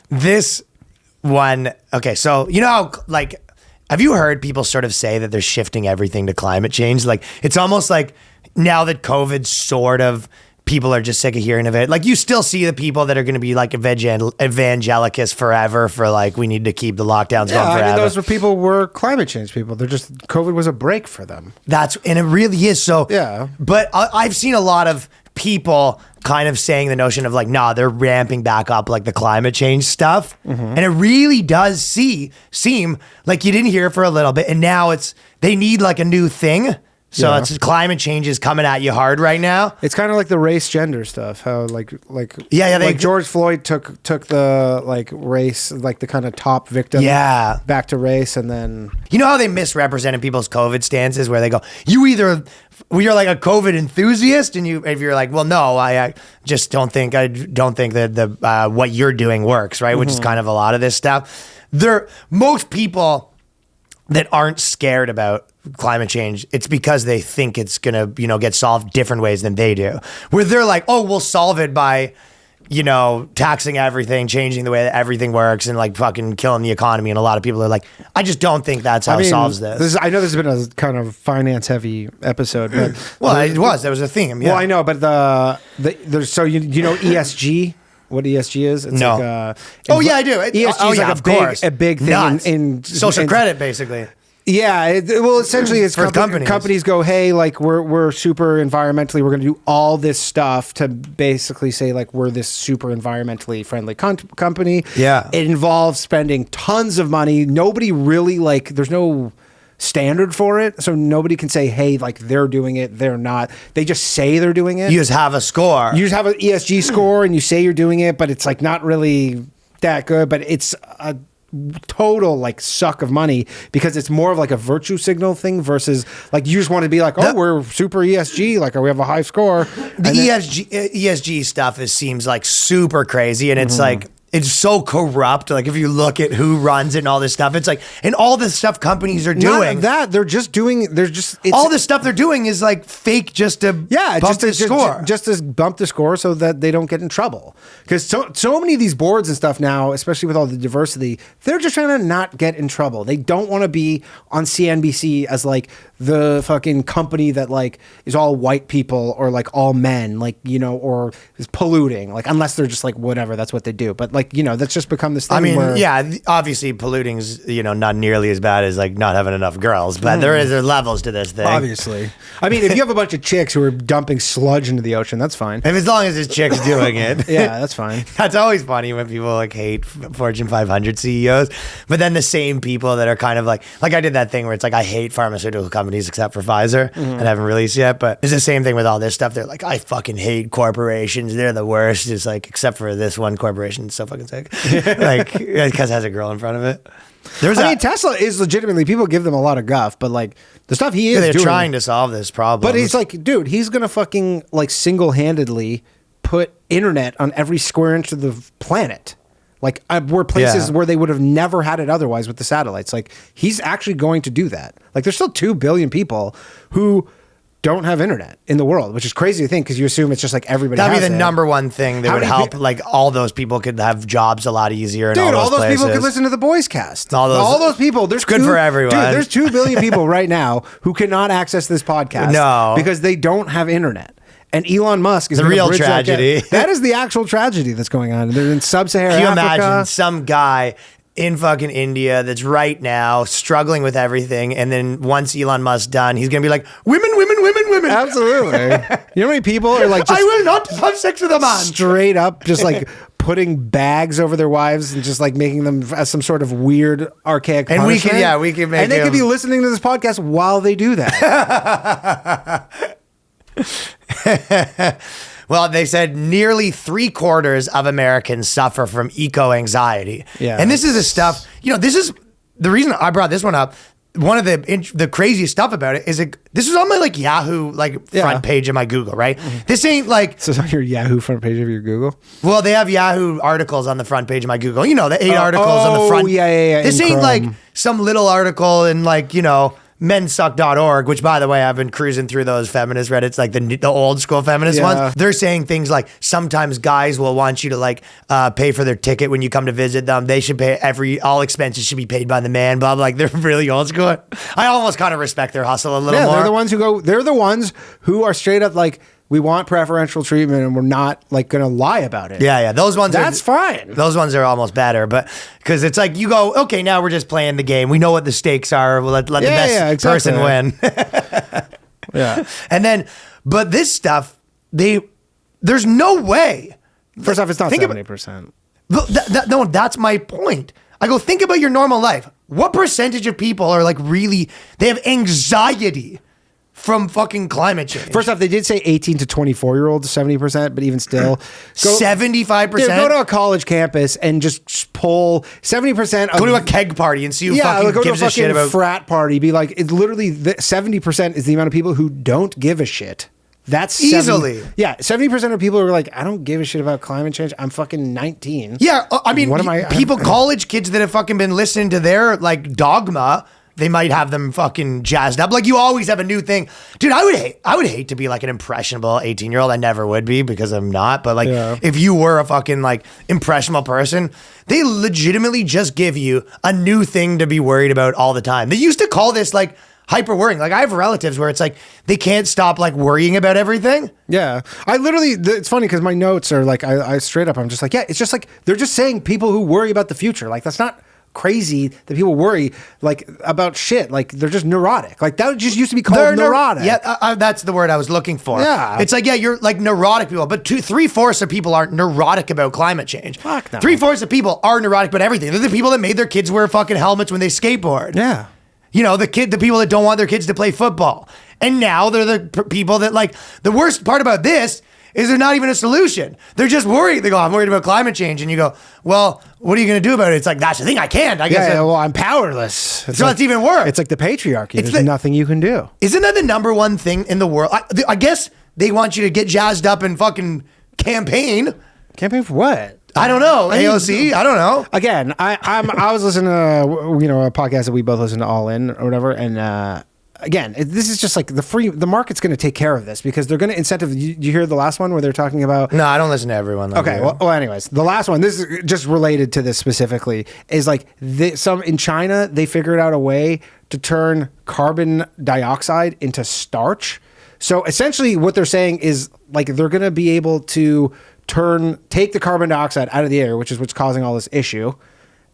this one, okay, so you know how, like, have you heard people sort of say that they're shifting everything to climate change? Like, it's almost like now that COVID's sort of, people are just sick of hearing of it. Like, you still see the people that are going to be like evangelicals forever for like, we need to keep the lockdowns going forever. I mean, those were climate change people. They're just, COVID was a break for them. And it really is. So, yeah. But I've seen a lot of people kind of saying the notion of like, nah, they're ramping back up like the climate change stuff. And it really does seem like you didn't hear it for a little bit. And now they need like a new thing. So it's climate change is coming at you hard right now. It's kind of like the race gender stuff. How like George Floyd took the like race, like the kind of top victim back to race, and then you know how they misrepresented people's COVID stances where they go, you're like a COVID enthusiast, and if you're like, well, no, I just don't think that the what you're doing works, right? Which is kind of a lot of this stuff. Most people that aren't scared about climate change, it's because they think it's gonna, get solved different ways than they do. Where they're like, oh, we'll solve it by, taxing everything, changing the way that everything works, and like fucking killing the economy. And a lot of people are like, I just don't think that's how it solves this. I know this has been a kind of finance heavy episode, but it was. There was a theme. Yeah. Well, I know, but there's so you know ESG. What ESG is? It's no. Like I do. ESG is like a big thing in social credit, basically. Yeah, essentially it's companies go, hey, like we're super environmentally, we're going to do all this stuff to basically say like we're this super environmentally friendly company. Yeah. It involves spending tons of money. Nobody really there's no standard for it, so nobody can say, hey, like they're doing it, they're not. They just say they're doing it. You just have a score. You just have an ESG score and you say you're doing it, but it's like not really that good, but it's a total like suck of money because it's more of like a virtue signal thing versus like you just want to be like, we're super ESG, like we have a high score. The ESG stuff seems like super crazy, and it's like it's so corrupt. Like if you look at who runs it and all this stuff, it's like, and all this stuff companies are doing. They're just all this stuff they're doing is like fake just to bump the score. Just to bump the score so that they don't get in trouble. Because so many of these boards and stuff now, especially with all the diversity, they're just trying to not get in trouble. They don't want to be on CNBC as like the fucking company that like is all white people or like all men, like, or is polluting, like unless they're just like whatever, that's what they do. But like, that's just become this thing. I mean, obviously polluting's, not nearly as bad as like not having enough girls, but there are levels to this thing. Obviously. I mean, if you have a bunch of chicks who are dumping sludge into the ocean, that's fine. As long as it's chicks doing it. Yeah, that's fine. That's always funny when people like hate Fortune 500 CEOs, but then the same people that are kind of like I did that thing where it's like, I hate pharmaceutical companies except for Pfizer and I haven't released yet, but it's the same thing with all this stuff. They're like, I fucking hate corporations. They're the worst. It's like, except for this one corporation. It's so fucking sick. Like, because it has a girl in front of it. Tesla is legitimately, people give them a lot of guff, but like the stuff he is they're doing, trying to solve this problem. But it's like, dude, he's going to fucking like single-handedly put internet on every square inch of the planet. Like were places where they would have never had it otherwise with the satellites. Like he's actually going to do that. Like there's still 2 billion people who don't have internet in the world, which is crazy to think because you assume it's just like everybody That'd has be the number one thing that would help. Like all those people could have jobs a lot easier. Dude, all those places. people could listen to the Boyscast. All those people. It's good for everyone. Dude, there's 2 billion people right now who cannot access this podcast because they don't have internet. And Elon Musk is the real tragedy. That is the actual tragedy that's going on. They're in sub-Saharan Africa. Can you imagine some guy in fucking India that's right now struggling with everything, and then once Elon Musk's done, he's gonna be like, women. Absolutely. You know how many people are like, just I will not have sex with a man. Straight up, just like putting bags over their wives and just like making them as some sort of weird archaic punishment. And we can make and they could be listening to this podcast while they do that. Well, they said nearly 3/4 of Americans suffer from eco-anxiety. Yeah. And this is the stuff, this is the reason I brought this one up. One of the craziest stuff about it is this was on my like Yahoo front page of my Google, right? Mm-hmm. This ain't like... So it's on your Yahoo front page of your Google? Well, they have Yahoo articles on the front page of my Google. The 8 articles on the front. Yeah. This ain't Chrome. like some little article in like, mensuck.org, which by the way, I've been cruising through those feminist Reddits, like the old school feminist ones. They're saying things like sometimes guys will want you to like pay for their ticket when you come to visit them. They should pay all expenses should be paid by the man, blah, blah. Like they're really old school. I almost kind of respect their hustle a little more. They're the ones who are straight up like, we want preferential treatment and we're not like going to lie about it. Yeah. Those ones That's fine. Those ones are almost better, but because it's like you go, okay, now we're just playing the game. We know what the stakes are. We'll let the best person win. Yeah. And then, but this stuff, there's no way. First off, it's not 70%. No, that's my point. I go, think about your normal life. What percentage of people are like really, they have anxiety from fucking climate change? First off, they did say 18 to 24-year-olds, 70%, but even still. 75%? Go to a college campus and just poll 70%. Go to a keg party and see who fucking gives a shit about. Frat party. Be like, it's literally 70% is the amount of people who don't give a shit. That's easily. 70% of people are like, I don't give a shit about climate change. I'm fucking 19. Yeah, I mean, college kids that have fucking been listening to their like dogma, they might have them fucking jazzed up. Like you always have a new thing. Dude, I would hate to be like an impressionable 18-year-old. I never would be because I'm not. But like if you were a fucking like impressionable person, they legitimately just give you a new thing to be worried about all the time. They used to call this like hyper worrying. Like I have relatives where it's like they can't stop like worrying about everything. Yeah. It's funny because my notes are like, I straight up, I'm just like, yeah, it's just like, they're just saying people who worry about the future. Like that's not crazy that people worry like about shit. Like they're just neurotic. Like that just used to be called neurotic. That's the word I was looking for. Yeah. It's like, yeah, you're like neurotic people, but 3/4 of people aren't neurotic about climate change. Fuck no. 3/4 of people are neurotic about everything. They're the people that made their kids wear fucking helmets when they skateboard. Yeah. You know, the people that don't want their kids to play football. And now they're the people that like, the worst part about this is they're not even a solution. They're just worried. They go, I'm worried about climate change. And you go, well, what are you going to do about it? It's like, that's the thing, I can't. I guess. Well, I'm powerless. So it's even worse. It's like the patriarchy. There's nothing you can do. Isn't that the number one thing in the world? I guess they want you to get jazzed up and fucking campaign. Campaign for what? I don't know. AOC? I don't know. Again, I was listening to a podcast that we both listen to, All In or whatever, and again, this is just like the market's going to take care of this because they're going to incentive. You hear the last one where they're talking about? No, I don't listen to everyone. Okay, well, anyways, the last one. This is just related to this specifically. Is like in China they figured out a way to turn carbon dioxide into starch. So essentially, what they're saying is like they're going to be able to take the carbon dioxide out of the air, which is what's causing all this issue,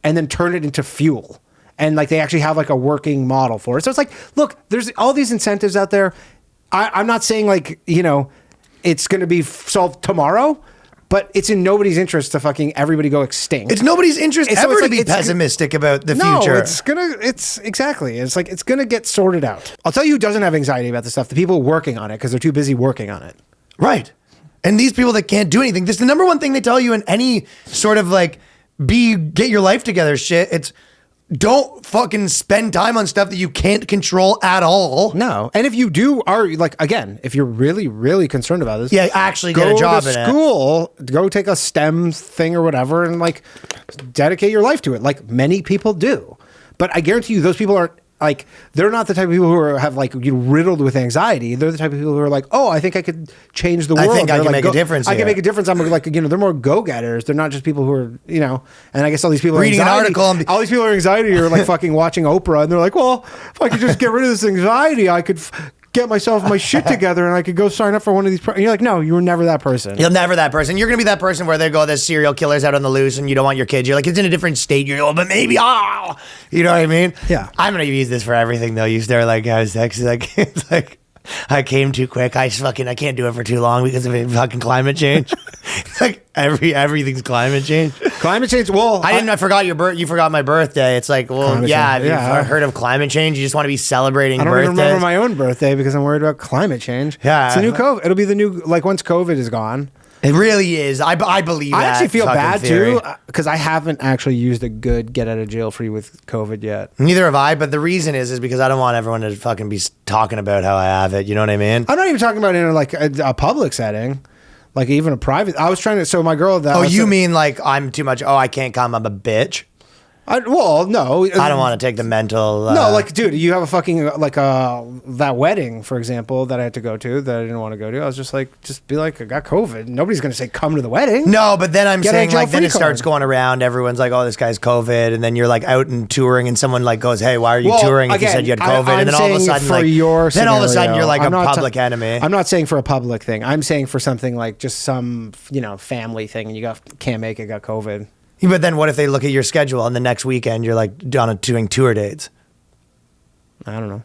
and then turn it into fuel. And like they actually have like a working model for it. So it's like, look, there's all these incentives out there. I'm not saying like, it's going to be solved tomorrow, but it's in nobody's interest to fucking everybody go extinct. It's nobody's interest ever to be pessimistic about the future. It's going to get sorted out. I'll tell you who doesn't have anxiety about this stuff. The people working on it because they're too busy working on it. Right. And these people that can't do anything, this is the number one thing they tell you in any sort of like get your life together shit. It's don't fucking spend time on stuff that you can't control at all. No. And if you if you're really, really concerned about this, actually get a job in school, go take a STEM thing or whatever and like dedicate your life to it. Like many people do. But I guarantee you those people aren't like, they're not the type of people who have like riddled with anxiety. They're the type of people who are like, oh, I think I could change the world. I think I can make a difference. I can make a difference. I'm like, they're more go-getters. They're not just people who are, and I guess all these people reading an article. All these people are anxiety are like fucking watching Oprah and they're like, well, if I could just get rid of this anxiety, I could get myself my shit together and I could go sign up for one of these. And you're like, no, you were never that person. You're never that person. You're going to be that person where they go, there's serial killers out on the loose and you don't want your kids. You're like, it's in a different state. You're like, but maybe, you know what I mean? Yeah. I'm going to use this for everything though. You start like, I was sexy. Like, it's like, I came too quick. I can't do it for too long because of fucking climate change. It's like everything's climate change. Climate change. Well, I forgot your birth. You forgot my birthday. It's like, well, have you heard of climate change? You just want to be celebrating. I don't even birthdays. remember my own birthday because I'm worried about climate change. Yeah, it's a new COVID. It'll be the new once COVID is gone. It really is. I believe that. I actually feel bad theory. too because I haven't actually used a good get out of jail free with COVID yet. Neither have I, but the reason is because I don't want everyone to fucking be talking about how I have it. You know what I mean? I'm not even talking about in like a public setting, like even a private. I was trying to. So my girl that. Oh, you mean like I'm too much? Oh, I can't come. I'm a bitch. Well, no. I don't want to take the mental. No, like, dude, you have a fucking, like, that wedding, for example, that I had to go to that I didn't want to go to. I was just like, just be like, I got COVID. Nobody's going to say, come to the wedding. No, but then I'm saying, like, then it starts card. going around. Everyone's like, oh, this guy's COVID. And then you're, like, out and touring, and someone, like, goes, hey, why are you touring if you said you had COVID? And then all of a sudden, like, then all of a sudden you're, like, a public enemy. I'm not saying for a public thing. I'm saying for something like just some, family thing, and you can't make it, got COVID. But then what if they look at your schedule and the next weekend you're like doing tour dates? I don't know.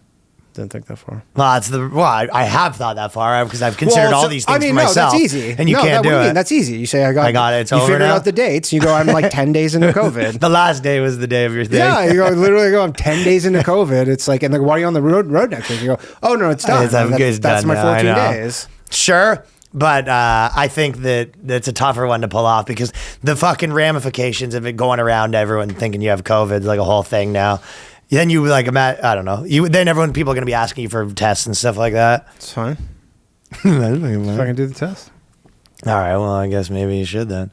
Didn't think that far. Well, I have thought that far because I've considered all these things for myself. No, that's easy. And you can't do it. That's easy. You say, I got it. It's you over figure now? out the dates. You go, I'm like 10 days into COVID. The last day was the day of your thing. Yeah, you go, literally I'm 10 days into COVID. It's like, and like, why are you on the road next week? You go, oh, no, it's done. That's my 14 days. Sure. But I think that's a tougher one to pull off because the fucking ramifications of it going around to everyone thinking you have COVID is like a whole thing now. Then you like, I don't know. People are going to be asking you for tests and stuff like that. It's fine. If I can do the test. All right. Well, I guess maybe you should then.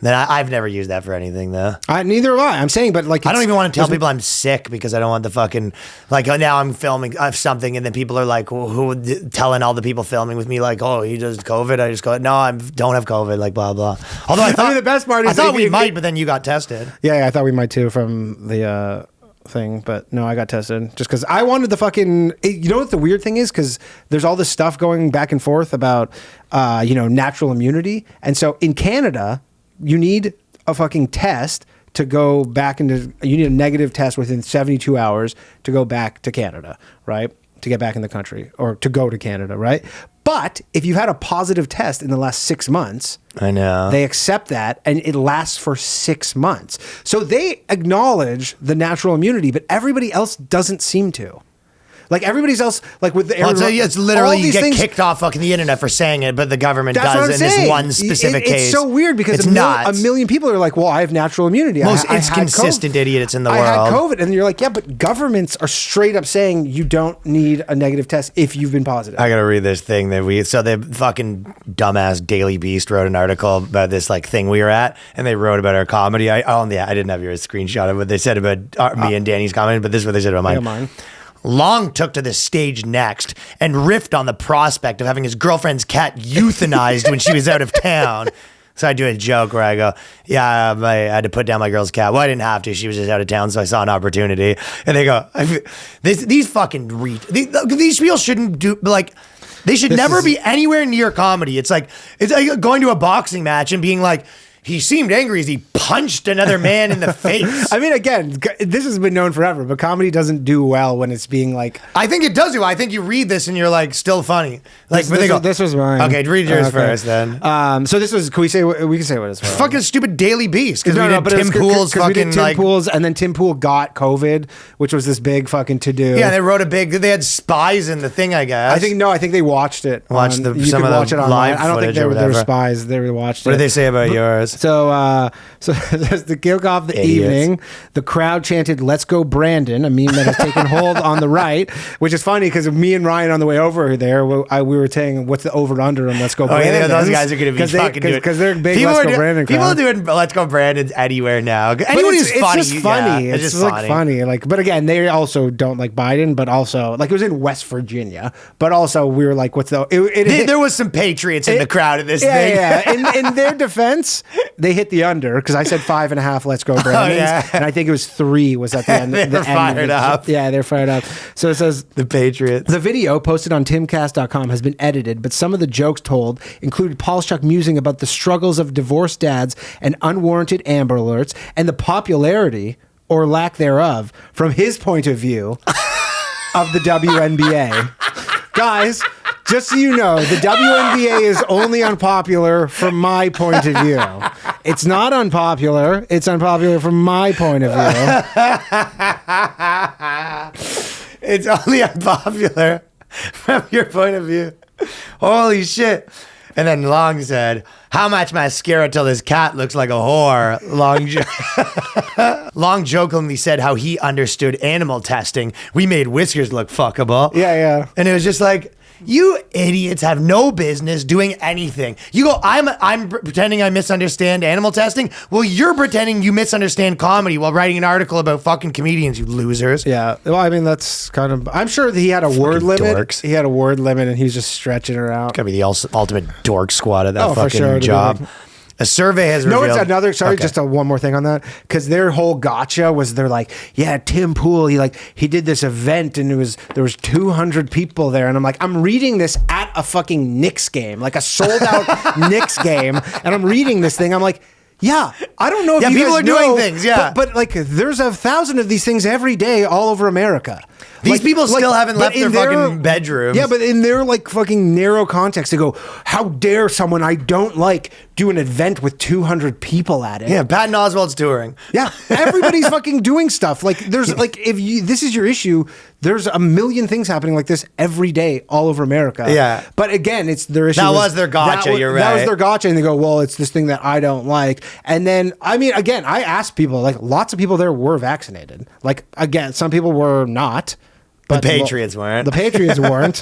Then I've never used that for anything though. Neither have I. I'm saying, but like, I don't even want to tell people I'm sick because I don't want the fucking like. Now I'm filming something, and then people are like, telling all the people filming with me like, oh, he does COVID. I just go, no, I don't have COVID. Like blah blah. Although I thought the best part is I thought we might, but then you got tested. Yeah, I thought we might too from the thing, but no, I got tested just because I wanted the fucking. You know what the weird thing is? Because there's all this stuff going back and forth about natural immunity, and so in Canada. You need a fucking test to go back into, you need a negative test within 72 hours to go back to Canada, right? To get back in the country or to go to Canada, right? But if you've had a positive test in the last 6 months, I know they accept that and it lasts for 6 months. So they acknowledge the natural immunity, but everybody else doesn't seem to. Like everybody's else, like with the it's literally you get kicked off fucking the internet for saying it, but the government does in this one specific case. It's so weird because a million people are like, well, I have natural immunity. Most inconsistent idiots in the world. I had COVID, and you're like, yeah, but governments are straight up saying you don't need a negative test if you've been positive. I gotta read this thing so the fucking dumbass Daily Beast wrote an article about this like thing we were at, and they wrote about our comedy. I didn't have your screenshot of what they said about me and Danny's comedy, but this is what they said about mine. Long took to the stage next and riffed on the prospect of having his girlfriend's cat euthanized when she was out of town. So I do a joke where I go, yeah, I had to put down my girl's cat. Well, I didn't have to. She was just out of town, so I saw an opportunity. And they go, these fucking these people shouldn't do, like, they should never be anywhere near comedy. It's like going to a boxing match and being like, he seemed angry as he punched another man in the face. I mean, again, this has been known forever, but comedy doesn't do well when it's being like... I think it does do. I think you read this and you're like, still funny. Like, this was mine. Okay, read yours first then. So this was, we can say what it's from. Fucking stupid Daily Beast. Because we did Tim Pool's fucking... We did Tim Pool's, and then Tim Pool got COVID, which was this big fucking to-do. Yeah, they wrote they had spies in the thing, I guess. I think they watched it. You could watch it online. I don't think they were spies. They watched it. What did they say about yours? So to kick off the evening, the crowd chanted, "Let's go Brandon," a meme that has taken hold on the right, which is funny because me and Ryan on the way over there, we were saying, what's the over-under on Let's Go Brandon? Oh, yeah, those guys are going to be fucking doing it. Because they're big Let's Go Brandon crowd. People are doing Let's Go Brandon anywhere now. Anyone who's funny. It's just funny. Yeah, it's just like funny. Like, but again, they also don't like Biden, but also, like, it was in West Virginia, but also we were like, what's the... there was some patriots in the crowd in this thing. Yeah. In their defense, they hit the under, because I said 5.5 Let's Go Brandon, and I think it was 3 was at the end. They're fired up. Yeah, they're fired up. So it says, the Patriots. The video posted on timcast.com has been edited, but some of the jokes told included Polishchuk musing about the struggles of divorced dads and unwarranted Amber Alerts, and the popularity, or lack thereof, from his point of view, of the WNBA. Guys, just so you know, the WNBA is only unpopular from my point of view. It's not unpopular. It's unpopular from my point of view. It's only unpopular from your point of view. Holy shit. And then Long said, how much mascara till this cat looks like a whore? Long jokingly said how he understood animal testing. We made Whiskers look fuckable. Yeah. And it was just like, You idiots have no business doing anything. You go, I'm pretending I misunderstand animal testing. Well, you're pretending you misunderstand comedy while writing an article about fucking comedians, you losers. Yeah. Well, I mean, that's kind of. I'm sure that he had a word limit. Dorks. He had a word limit, and he's just stretching her out. Gotta be the ultimate dork squad at that for fucking sure, job. A survey has revealed. No, it's another. Sorry, just one more thing on that, because their whole gotcha was they're like, yeah, Tim Pool, he did this event and there was 200 people there, and I'm like, I'm reading this at a fucking Knicks game, like a sold out Knicks game, and I'm reading this thing, I'm like. Yeah, I don't know if you people guys are doing know, things, yeah. But like, there's 1,000 of these things every day all over America. These people still haven't but left their fucking bedrooms. Yeah, but in their like fucking narrow context, they go, how dare someone I don't like do an event with 200 people at it? Yeah, Patton Oswalt's touring. Yeah, everybody's fucking doing stuff. Like, there's like, this is your issue, there's a million things happening like this every day all over America. Yeah. But again, it's their issue. That was their gotcha, you're right. That was their gotcha, and they go, well, it's this thing that I don't like. And then, I mean, again, I asked people, like, lots of people there were vaccinated. Like, again, some people were not. But the Patriots weren't. The Patriots weren't.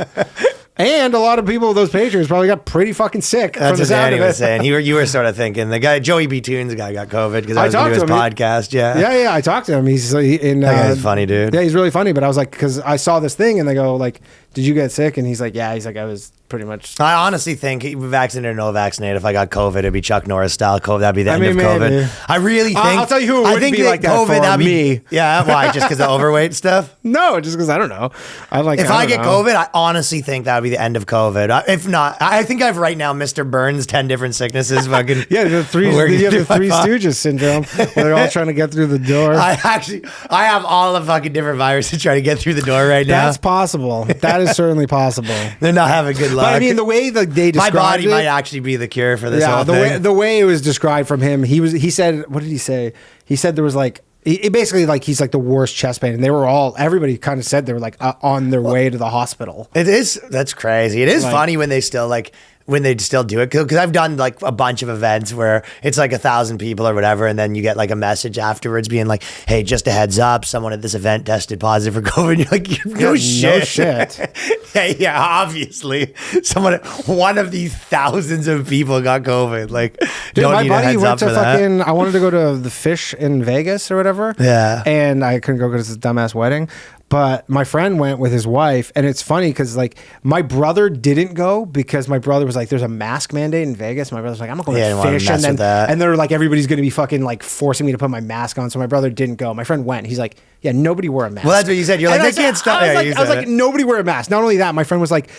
And a lot of people, those Patriots, probably got pretty fucking sick. That's what Danny was saying. You were sort of thinking the guy Joey B. Toon's guy got COVID because I was going to do his podcast. Yeah, I talked to him. He's that guy's funny, dude. Yeah, he's really funny. But I was like, because I saw this thing, and they go like, "Did you get sick?" And he's like, "Yeah." He's like, "I was pretty much." I honestly think, vaccinated or no vaccinated, if I got COVID, it'd be Chuck Norris style COVID. That'd be the end of COVID. Maybe. I really think. I'll tell you who it wouldn't be like that COVID, for that'd me. Yeah, why? Just because of overweight stuff? No, just because I don't know. If I get COVID, I honestly think that would be the end of COVID. If not, I think I've right now Mr. Burns 10 different sicknesses. Fucking yeah, you have the Three Stooges syndrome. Where they're all trying to get through the door. I have all the fucking different viruses trying to get through the door right now. That's possible. That is certainly possible. They're not having good luck. But I mean, the way that they described my body it, might actually be the cure for this whole thing. The way it was described from him, he said, what did he say? He said there was like, it basically like he's like the worst chest pain, and everybody kind of said they were like on their way to the hospital. That's crazy. It is funny when they still do it, because I've done like a bunch of events where it's like 1,000 people or whatever, and then you get like a message afterwards being like, hey, just a heads up, someone at this event tested positive for COVID. And you're like, no shit. yeah, obviously one of these thousands of people got COVID. Like, dude, don't my need buddy a heads went up to for that. I wanted to go to the Fish in Vegas or whatever. Yeah. And I couldn't go because it's a dumbass wedding. But my friend went with his wife, and it's funny because like my brother didn't go because my brother was like, "There's a mask mandate in Vegas." My brother's like, "I'm not going to Fish," and they're like, everybody's going to be fucking like forcing me to put my mask on. So my brother didn't go. My friend went. He's like, "Yeah, nobody wore a mask." Well, that's what you said. You're like, they can't stop. I was like, nobody wear a mask. Not only that, my friend was like,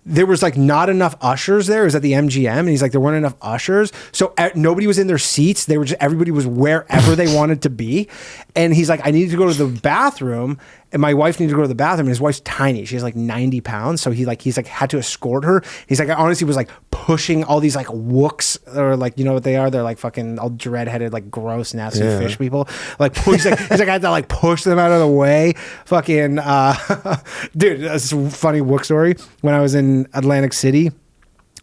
there was like not enough ushers there. It was at the MGM, and he's like, there weren't enough ushers, so nobody was in their seats. They were just, everybody was wherever they wanted to be. And he's like, I needed to go to the bathroom, and my wife needed to go to the bathroom, and his wife's tiny. She has like 90 pounds, so he's like had to escort her. He's like, I honestly was like pushing all these like wooks, or like, you know what they are? They're like fucking all dread-headed, like gross, nasty fish people. Like he's like I had to like push them out of the way. Fucking dude, that's a funny wook story. When I was in Atlantic City,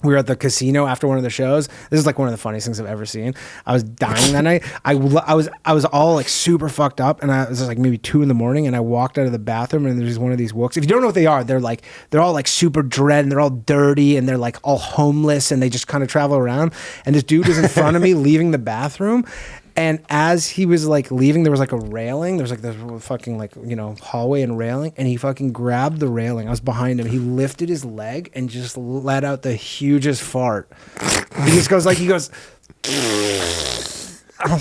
we were at the casino after one of the shows. This is like one of the funniest things I've ever seen. I was dying that night. I was all like super fucked up, and it was like maybe 2 a.m, and I walked out of the bathroom, and there's one of these wooks. If you don't know what they are, they're all like super dread, and they're all dirty, and they're like all homeless, and they just kind of travel around. And this dude was in front of me leaving the bathroom. And as he was like leaving, there was like a railing. There was like this fucking like, you know, hallway and railing. And he fucking grabbed the railing. I was behind him. He lifted his leg and just let out the hugest fart. He just goes like, I was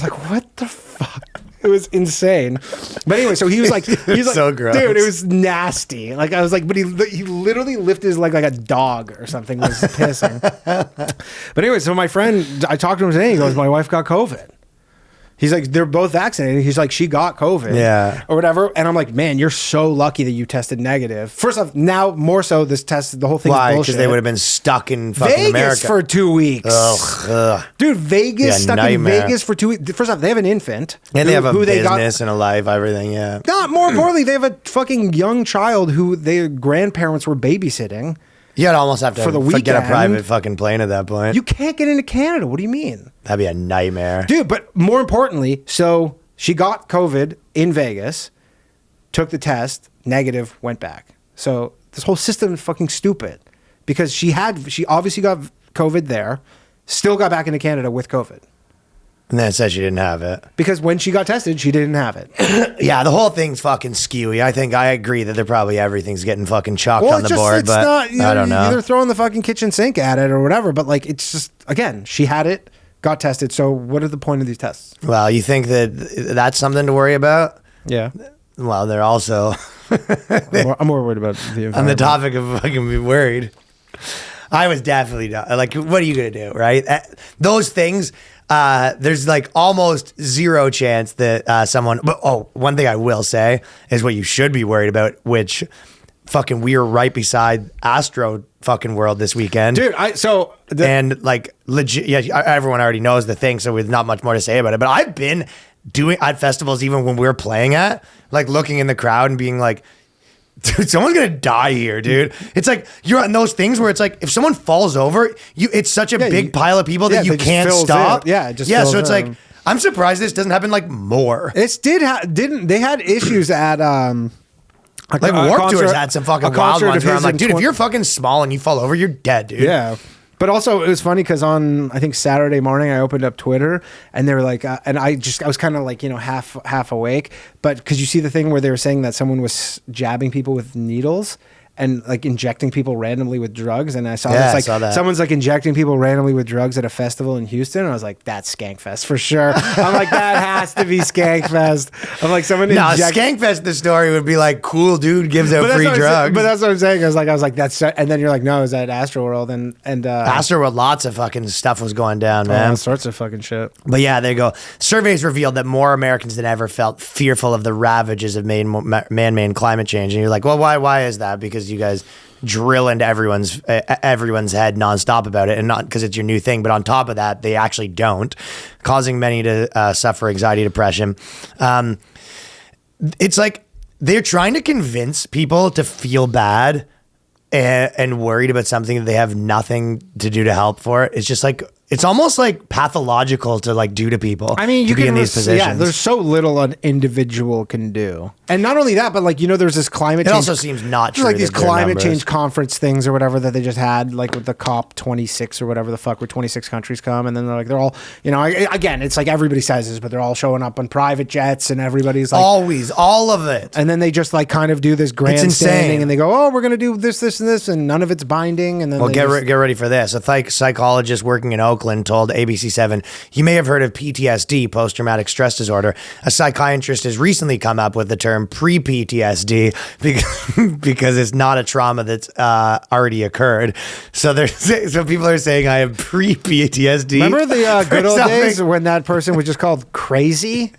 like, what the fuck? It was insane. But anyway, so he was like, so gross. Dude, it was nasty. Like I was like, but he literally lifted his leg like a dog or something, was pissing. But anyway, so my friend, I talked to him today. He goes, my wife got COVID. He's like, they're both vaccinated. He's like, she got COVID. Yeah. Or whatever. And I'm like, man, you're so lucky that you tested negative. First off, now more so, this test, the whole thing is bullshit. Because they would have been stuck in fucking Vegas America for 2 weeks. Ugh. Dude, Vegas, stuck nightmare. in Vegas for 2 weeks. First off, they have an infant. And they have a business and a life, everything, yeah. Not more importantly, they have a fucking young child who their grandparents were babysitting. You'd almost have to for the get a weekend. private fucking plane at that point. You can't get into Canada. What do you mean? That'd be a nightmare. Dude, but more importantly, so she got COVID in Vegas, took the test, negative, went back. So this whole system is fucking stupid. because she obviously got COVID there, still got back into Canada with COVID. And then it says she didn't have it. Because when she got tested, she didn't have it. Yeah, the whole thing's fucking skewy. I agree that everything's getting fucking chalked on the board, but I don't know. They're throwing the fucking kitchen sink at it or whatever, but like it's just, again, she had it, got tested, so what are the point of these tests? Well, you think that's something to worry about? Yeah. Well, they're also... I'm more worried about the environment. On the topic of fucking be worried, I was definitely not. Like, what are you going to do, right? Those things... there's like almost zero chance that someone. Oh, one thing I will say is what you should be worried about, which fucking we were right beside Astro fucking World this weekend, dude. And like legit, yeah, everyone already knows the thing, so there's not much more to say about it. But I've been doing at festivals even when we were playing at, like looking in the crowd and being like, dude, someone's gonna die here, dude. It's like you're on those things where it's like if someone falls over, it's such a big pile of people that you can't stop. It just so it's like I'm surprised this doesn't happen like more. It didn't they had issues at like Warped Tour's had some fucking wild ones where I'm like, dude, if you're fucking small and you fall over, you're dead, dude. Yeah. But also, it was funny because on, I think, Saturday morning, I opened up Twitter and they were like, and I was kind of like, half awake. But because you see the thing where they were saying that someone was jabbing people with needles and like injecting people randomly with drugs. And I saw this, like, saw that. Someone's like injecting people randomly with drugs at a festival in Houston. And I was like, that's Skankfest for sure. I'm like, that has to be Skankfest. I'm like, Skankfest, the story would be like, cool dude gives out free drugs. But that's what I'm saying. I was like, that's, and then you're like, no, is that Astroworld? And Astroworld, lots of fucking stuff was going down, man. All sorts of fucking shit. But yeah, there you go. Surveys revealed that more Americans than ever felt fearful of the ravages of man-made climate change. And you're like, well, why is that? Because you guys drill into everyone's head nonstop about it, and not because it's your new thing, but on top of that, they actually don't, causing many to suffer anxiety, depression. It's like they're trying to convince people to feel bad and worried about something that they have nothing to do to help for it. It's just like, it's almost like pathological to like do to people. I mean, you be can in these positions. Yeah, there's so little an individual can do, and not only that, but like there's this climate. It change. Also seems not true. Like these climate change conference things or whatever that they just had, like with the COP26 or whatever the fuck, where 26 countries come, and then they're all, again, it's like everybody says this, but they're all showing up on private jets, and everybody's like always all of it, and then they just like kind of do this grandstanding, and they go, oh, we're gonna do this, this, and this, and none of it's binding, and then get ready for this. A psychologist working in Oakland told ABC7, you may have heard of PTSD, post-traumatic stress disorder. A psychiatrist has recently come up with the term pre-PTSD because it's not a trauma that's already occurred. So people are saying I have pre-PTSD. Remember the good old days when that person was just called crazy?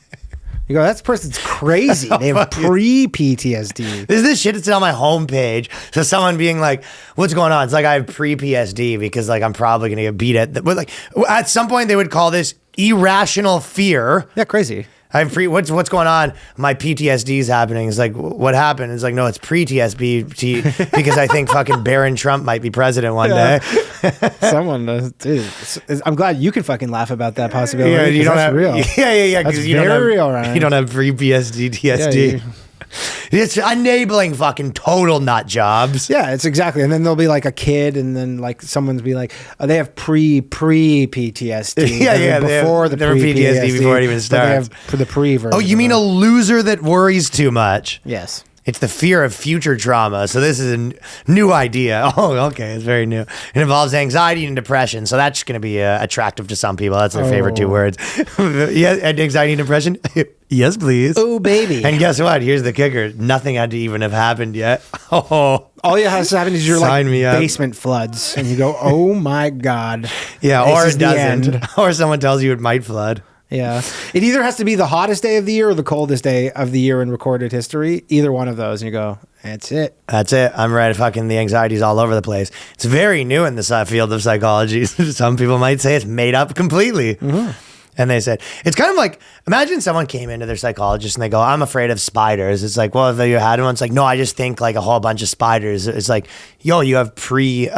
You go, that person's crazy. They have pre-PTSD. This is the shit that's on my homepage. So someone being like, what's going on? It's like I have pre-PSD because like I'm probably going to get beat at. But like at some point they would call this irrational fear. Yeah, crazy. I have what's going on? My PTSD is happening. It's like, what happened? It's like, no, it's pre-TSB because I think fucking Barron Trump might be president one day. Someone, dude, I'm glad you can fucking laugh about that possibility. Yeah, you don't that's have real. Yeah. That's very real, right? You don't have pre-PSD, TSD. Yeah, it's enabling fucking total nut jobs. Yeah, it's exactly. And then there'll be like a kid, and then like someone's be like, oh, they have pre-PTSD. Yeah, before the PTSD before it even starts. They have the pre version. Oh, you mean a loser that worries too much? Yes. It's the fear of future trauma. So this is a new idea. Oh, okay. It's very new. It involves anxiety and depression. So that's going to be attractive to some people. That's their favorite two words. Yeah, and anxiety and depression. Yes, please. Oh, baby. And guess what? Here's the kicker. Nothing had to even have happened yet. Oh. All you have to happen is your like me up. basement floods. And you go, oh my God. Yeah, or it doesn't. Or someone tells you it might flood. Yeah. It either has to be the hottest day of the year or the coldest day of the year in recorded history. Either one of those. And you go, that's it. That's it. I'm right. Fucking the anxiety's all over the place. It's very new in the field of psychology. Some people might say it's made up completely. Mm-hmm. And they said, it's kind of like, imagine someone came into their psychologist and they go, I'm afraid of spiders. It's like, well, have you had one? It's like, no, I just think like a whole bunch of spiders. It's like, yo, you have pre-PTSD.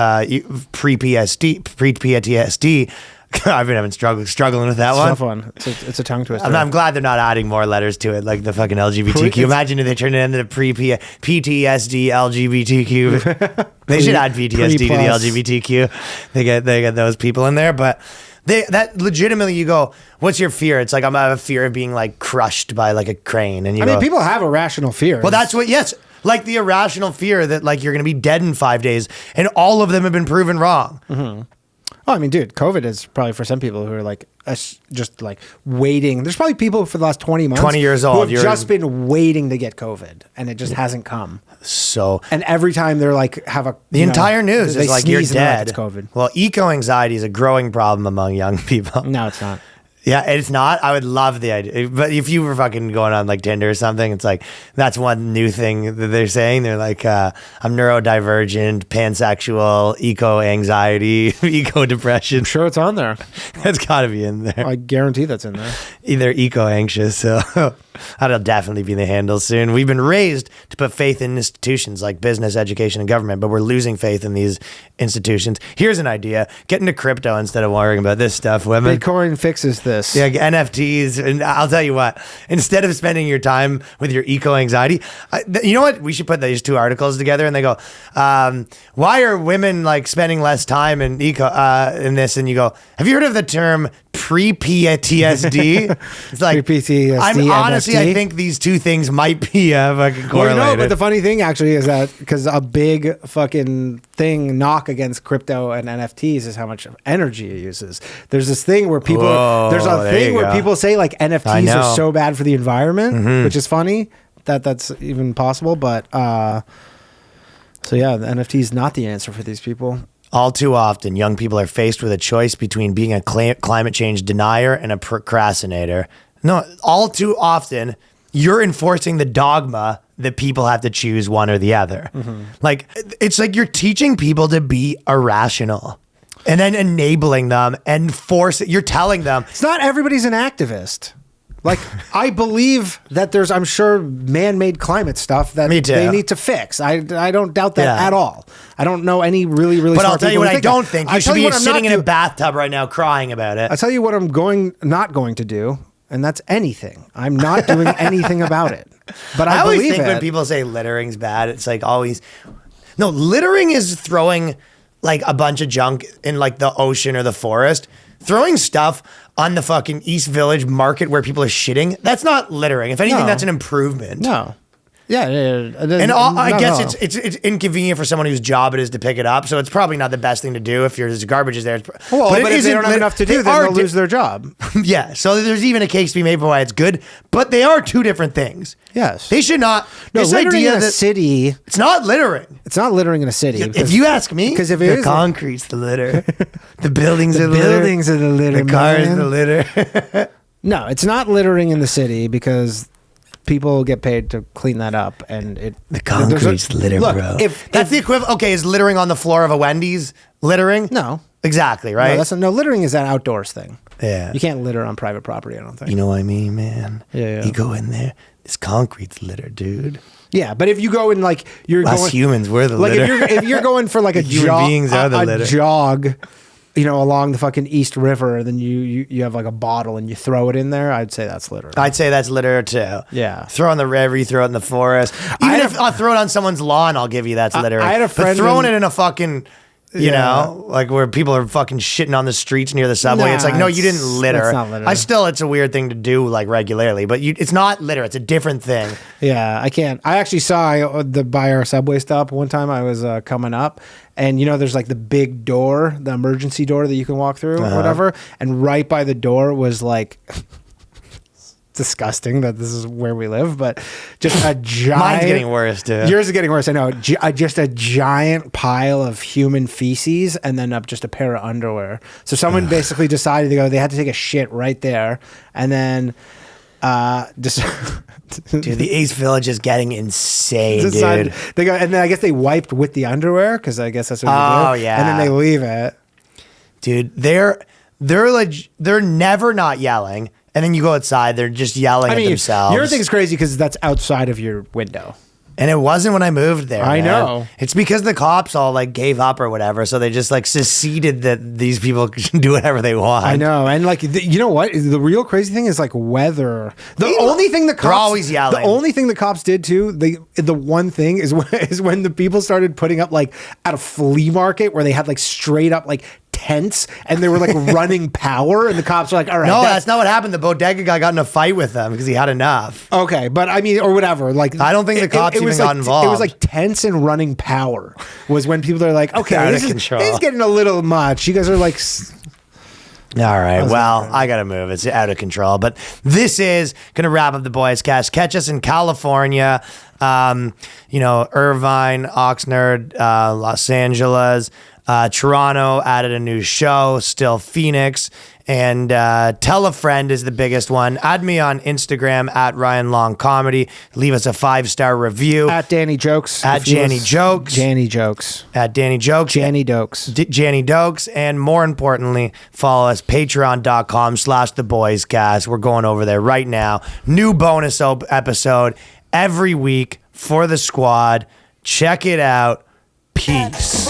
I've been having struggling with that It's a one. tough one. It's a tongue twister. I'm glad they're not adding more letters to it, like the fucking LGBTQ. Imagine if they turn it into the PTSD LGBTQ. They should add PTSD to the LGBTQ. They get those people in there, but that legitimately, you go, what's your fear? It's like, I have a fear of being like crushed by like a crane, and you go, people have irrational fears. well, that's what. Yes, like the irrational fear that like you're gonna be dead in 5 days, and all of them have been proven wrong. Mm-hmm. Oh, I mean, dude, COVID is probably for some people who are like just like waiting. There's probably people for the last 20 months, 20 years old, who have just been waiting to get COVID, and it just hasn't come. So, and every time they're like, the entire news they is like, you're sneeze and they're like, dead. It's COVID. Well, eco-anxiety is a growing problem among young people. No, it's not. Yeah, it's not. I would love the idea. But if you were fucking going on like Tinder or something, it's like, that's one new thing that they're saying. They're like, I'm neurodivergent, pansexual, eco-anxiety, eco-depression. I'm sure it's on there. That's got to be in there. I guarantee that's in there. Either eco-anxious, so that'll definitely be the handle soon. We've been raised to put faith in institutions like business, education, and government, but we're losing faith in these institutions. Here's an idea. Get into crypto instead of worrying about this stuff, women. Bitcoin fixes this. Yeah, NFTs. And I'll tell you what, instead of spending your time with your eco-anxiety, you know what? We should put these two articles together, and they go, why are women like spending less time in in this? And you go, have you heard of the term pre-PTSD? It's like, pre-PTSD, honestly, I think these two things might be fucking correlated. Well, but the funny thing actually is that because a big fucking thing knock against crypto and NFTs is how much energy it uses. There's this thing where people people say like NFTs are so bad for the environment, which is funny that's even possible. But so yeah, the NFT is not the answer for these people. All too often, young people are faced with a choice between being a climate change denier and a procrastinator. No, all too often, you're enforcing the dogma that people have to choose one or the other. Like, it's like you're teaching people to be irrational and then enabling them and you're telling them. It's not everybody's an activist. Like, I believe that there's, I'm sure, man-made climate stuff that they need to fix. I don't doubt that at all. I don't know any really smart people. But I'll tell you what I don't think. You should be sitting in a do. bathtub right now crying about it. I'll tell you what I'm not going to do, and that's anything. I'm not doing anything about it. But I always believe think when people say littering's bad, it's like always... No, littering is throwing like a bunch of junk in like the ocean or the forest. Throwing stuff on the fucking East Village market where people are shitting, that's not littering. If anything, that's an improvement. No. Yeah. And I guess it's inconvenient for someone whose job it is to pick it up, so it's probably not the best thing to do if your garbage is there. Well, but if they don't have enough to do, then they'll lose their job. Yeah, so there's even a case to be made for why it's good, but they are two different things. Yes. They should not... No, littering in a city... It's not littering. It's not littering in a city. If you ask me, because if the concrete's the litter. The buildings are the litter. Buildings are the litter, the cars are the litter. No, it's not littering in the city because... people get paid to clean that up, and the concrete's litter, bro. If that's the equivalent, okay, is littering on the floor of a Wendy's littering? No, exactly, right? No, littering is an outdoors thing. Yeah, you can't litter on private property. I don't think. You know what I mean, man? Yeah. You go in there, this concrete's litter, dude. Yeah, but if you go in like humans, we're the litter. Like if you're going for like a human beings are the litter. Jog. You know, along the fucking East River, and then you have like a bottle and you throw it in there. I'd say that's litter. I'd say that's litter too. Yeah. Throw it in the river, you throw it in the forest. Even if I'll throw it on someone's lawn, I'll give you that's litter. I had a friend. But throwing it in a fucking, you know, like where people are fucking shitting on the streets near the subway. It's like, no, you didn't litter. It's not litter. It's a weird thing to do like regularly, but it's not litter. It's a different thing. Yeah, I can't. I actually saw by our subway stop one time. I was coming up, and you know, there's like the big door, the emergency door that you can walk through, or whatever. And right by the door was like. Disgusting that this is where we live, but just a giant. Mine's getting worse too. Yours is getting worse. I know. Just a giant pile of human feces, and then just a pair of underwear. So someone basically decided to go. They had to take a shit right there, and then just. Dude, the East Village is getting insane, dude. They go, and then I guess they wiped with the underwear because I guess that's what they do. Oh yeah, and then they leave it. Dude, they're never not yelling. And then you go outside, they're just yelling at themselves. Your thing's crazy because that's outside of your window. And it wasn't when I moved there. I man. know. It's because the cops all like gave up or whatever. So they just like seceded that these people can do whatever they want. I know. And like, you know what? The real crazy thing is like weather. The only thing the cops, They're always yelling. The only thing the cops did too, the one thing is when the people started putting up like at a flea market where they had like straight up like tents and they were like running power and the cops were like, all right. No, that's not what happened. The bodega guy got in a fight with them because he had enough. Okay, but I mean, or whatever. Like, I don't think the cops even got involved. It was like tents and running power was when people are like, okay, this is getting a little much. You guys are like... All right. Well, I got to move. It's out of control. But this is going to wrap up the Boyscast. Catch us in California, Irvine, Oxnard, Los Angeles. Toronto added a new show, still Phoenix. And Tell a Friend is the biggest one. Add me on Instagram at Ryan Long Comedy. Leave us a 5-star review. At Danny Jokes. At Janny Jokes. Janny Jokes. At Danny Jokes. Janny Dokes. Janny Dokes. And more importantly, follow us, patreon.com/theboyscast. We're going over there right now. New bonus episode every week for the squad. Check it out. Peace.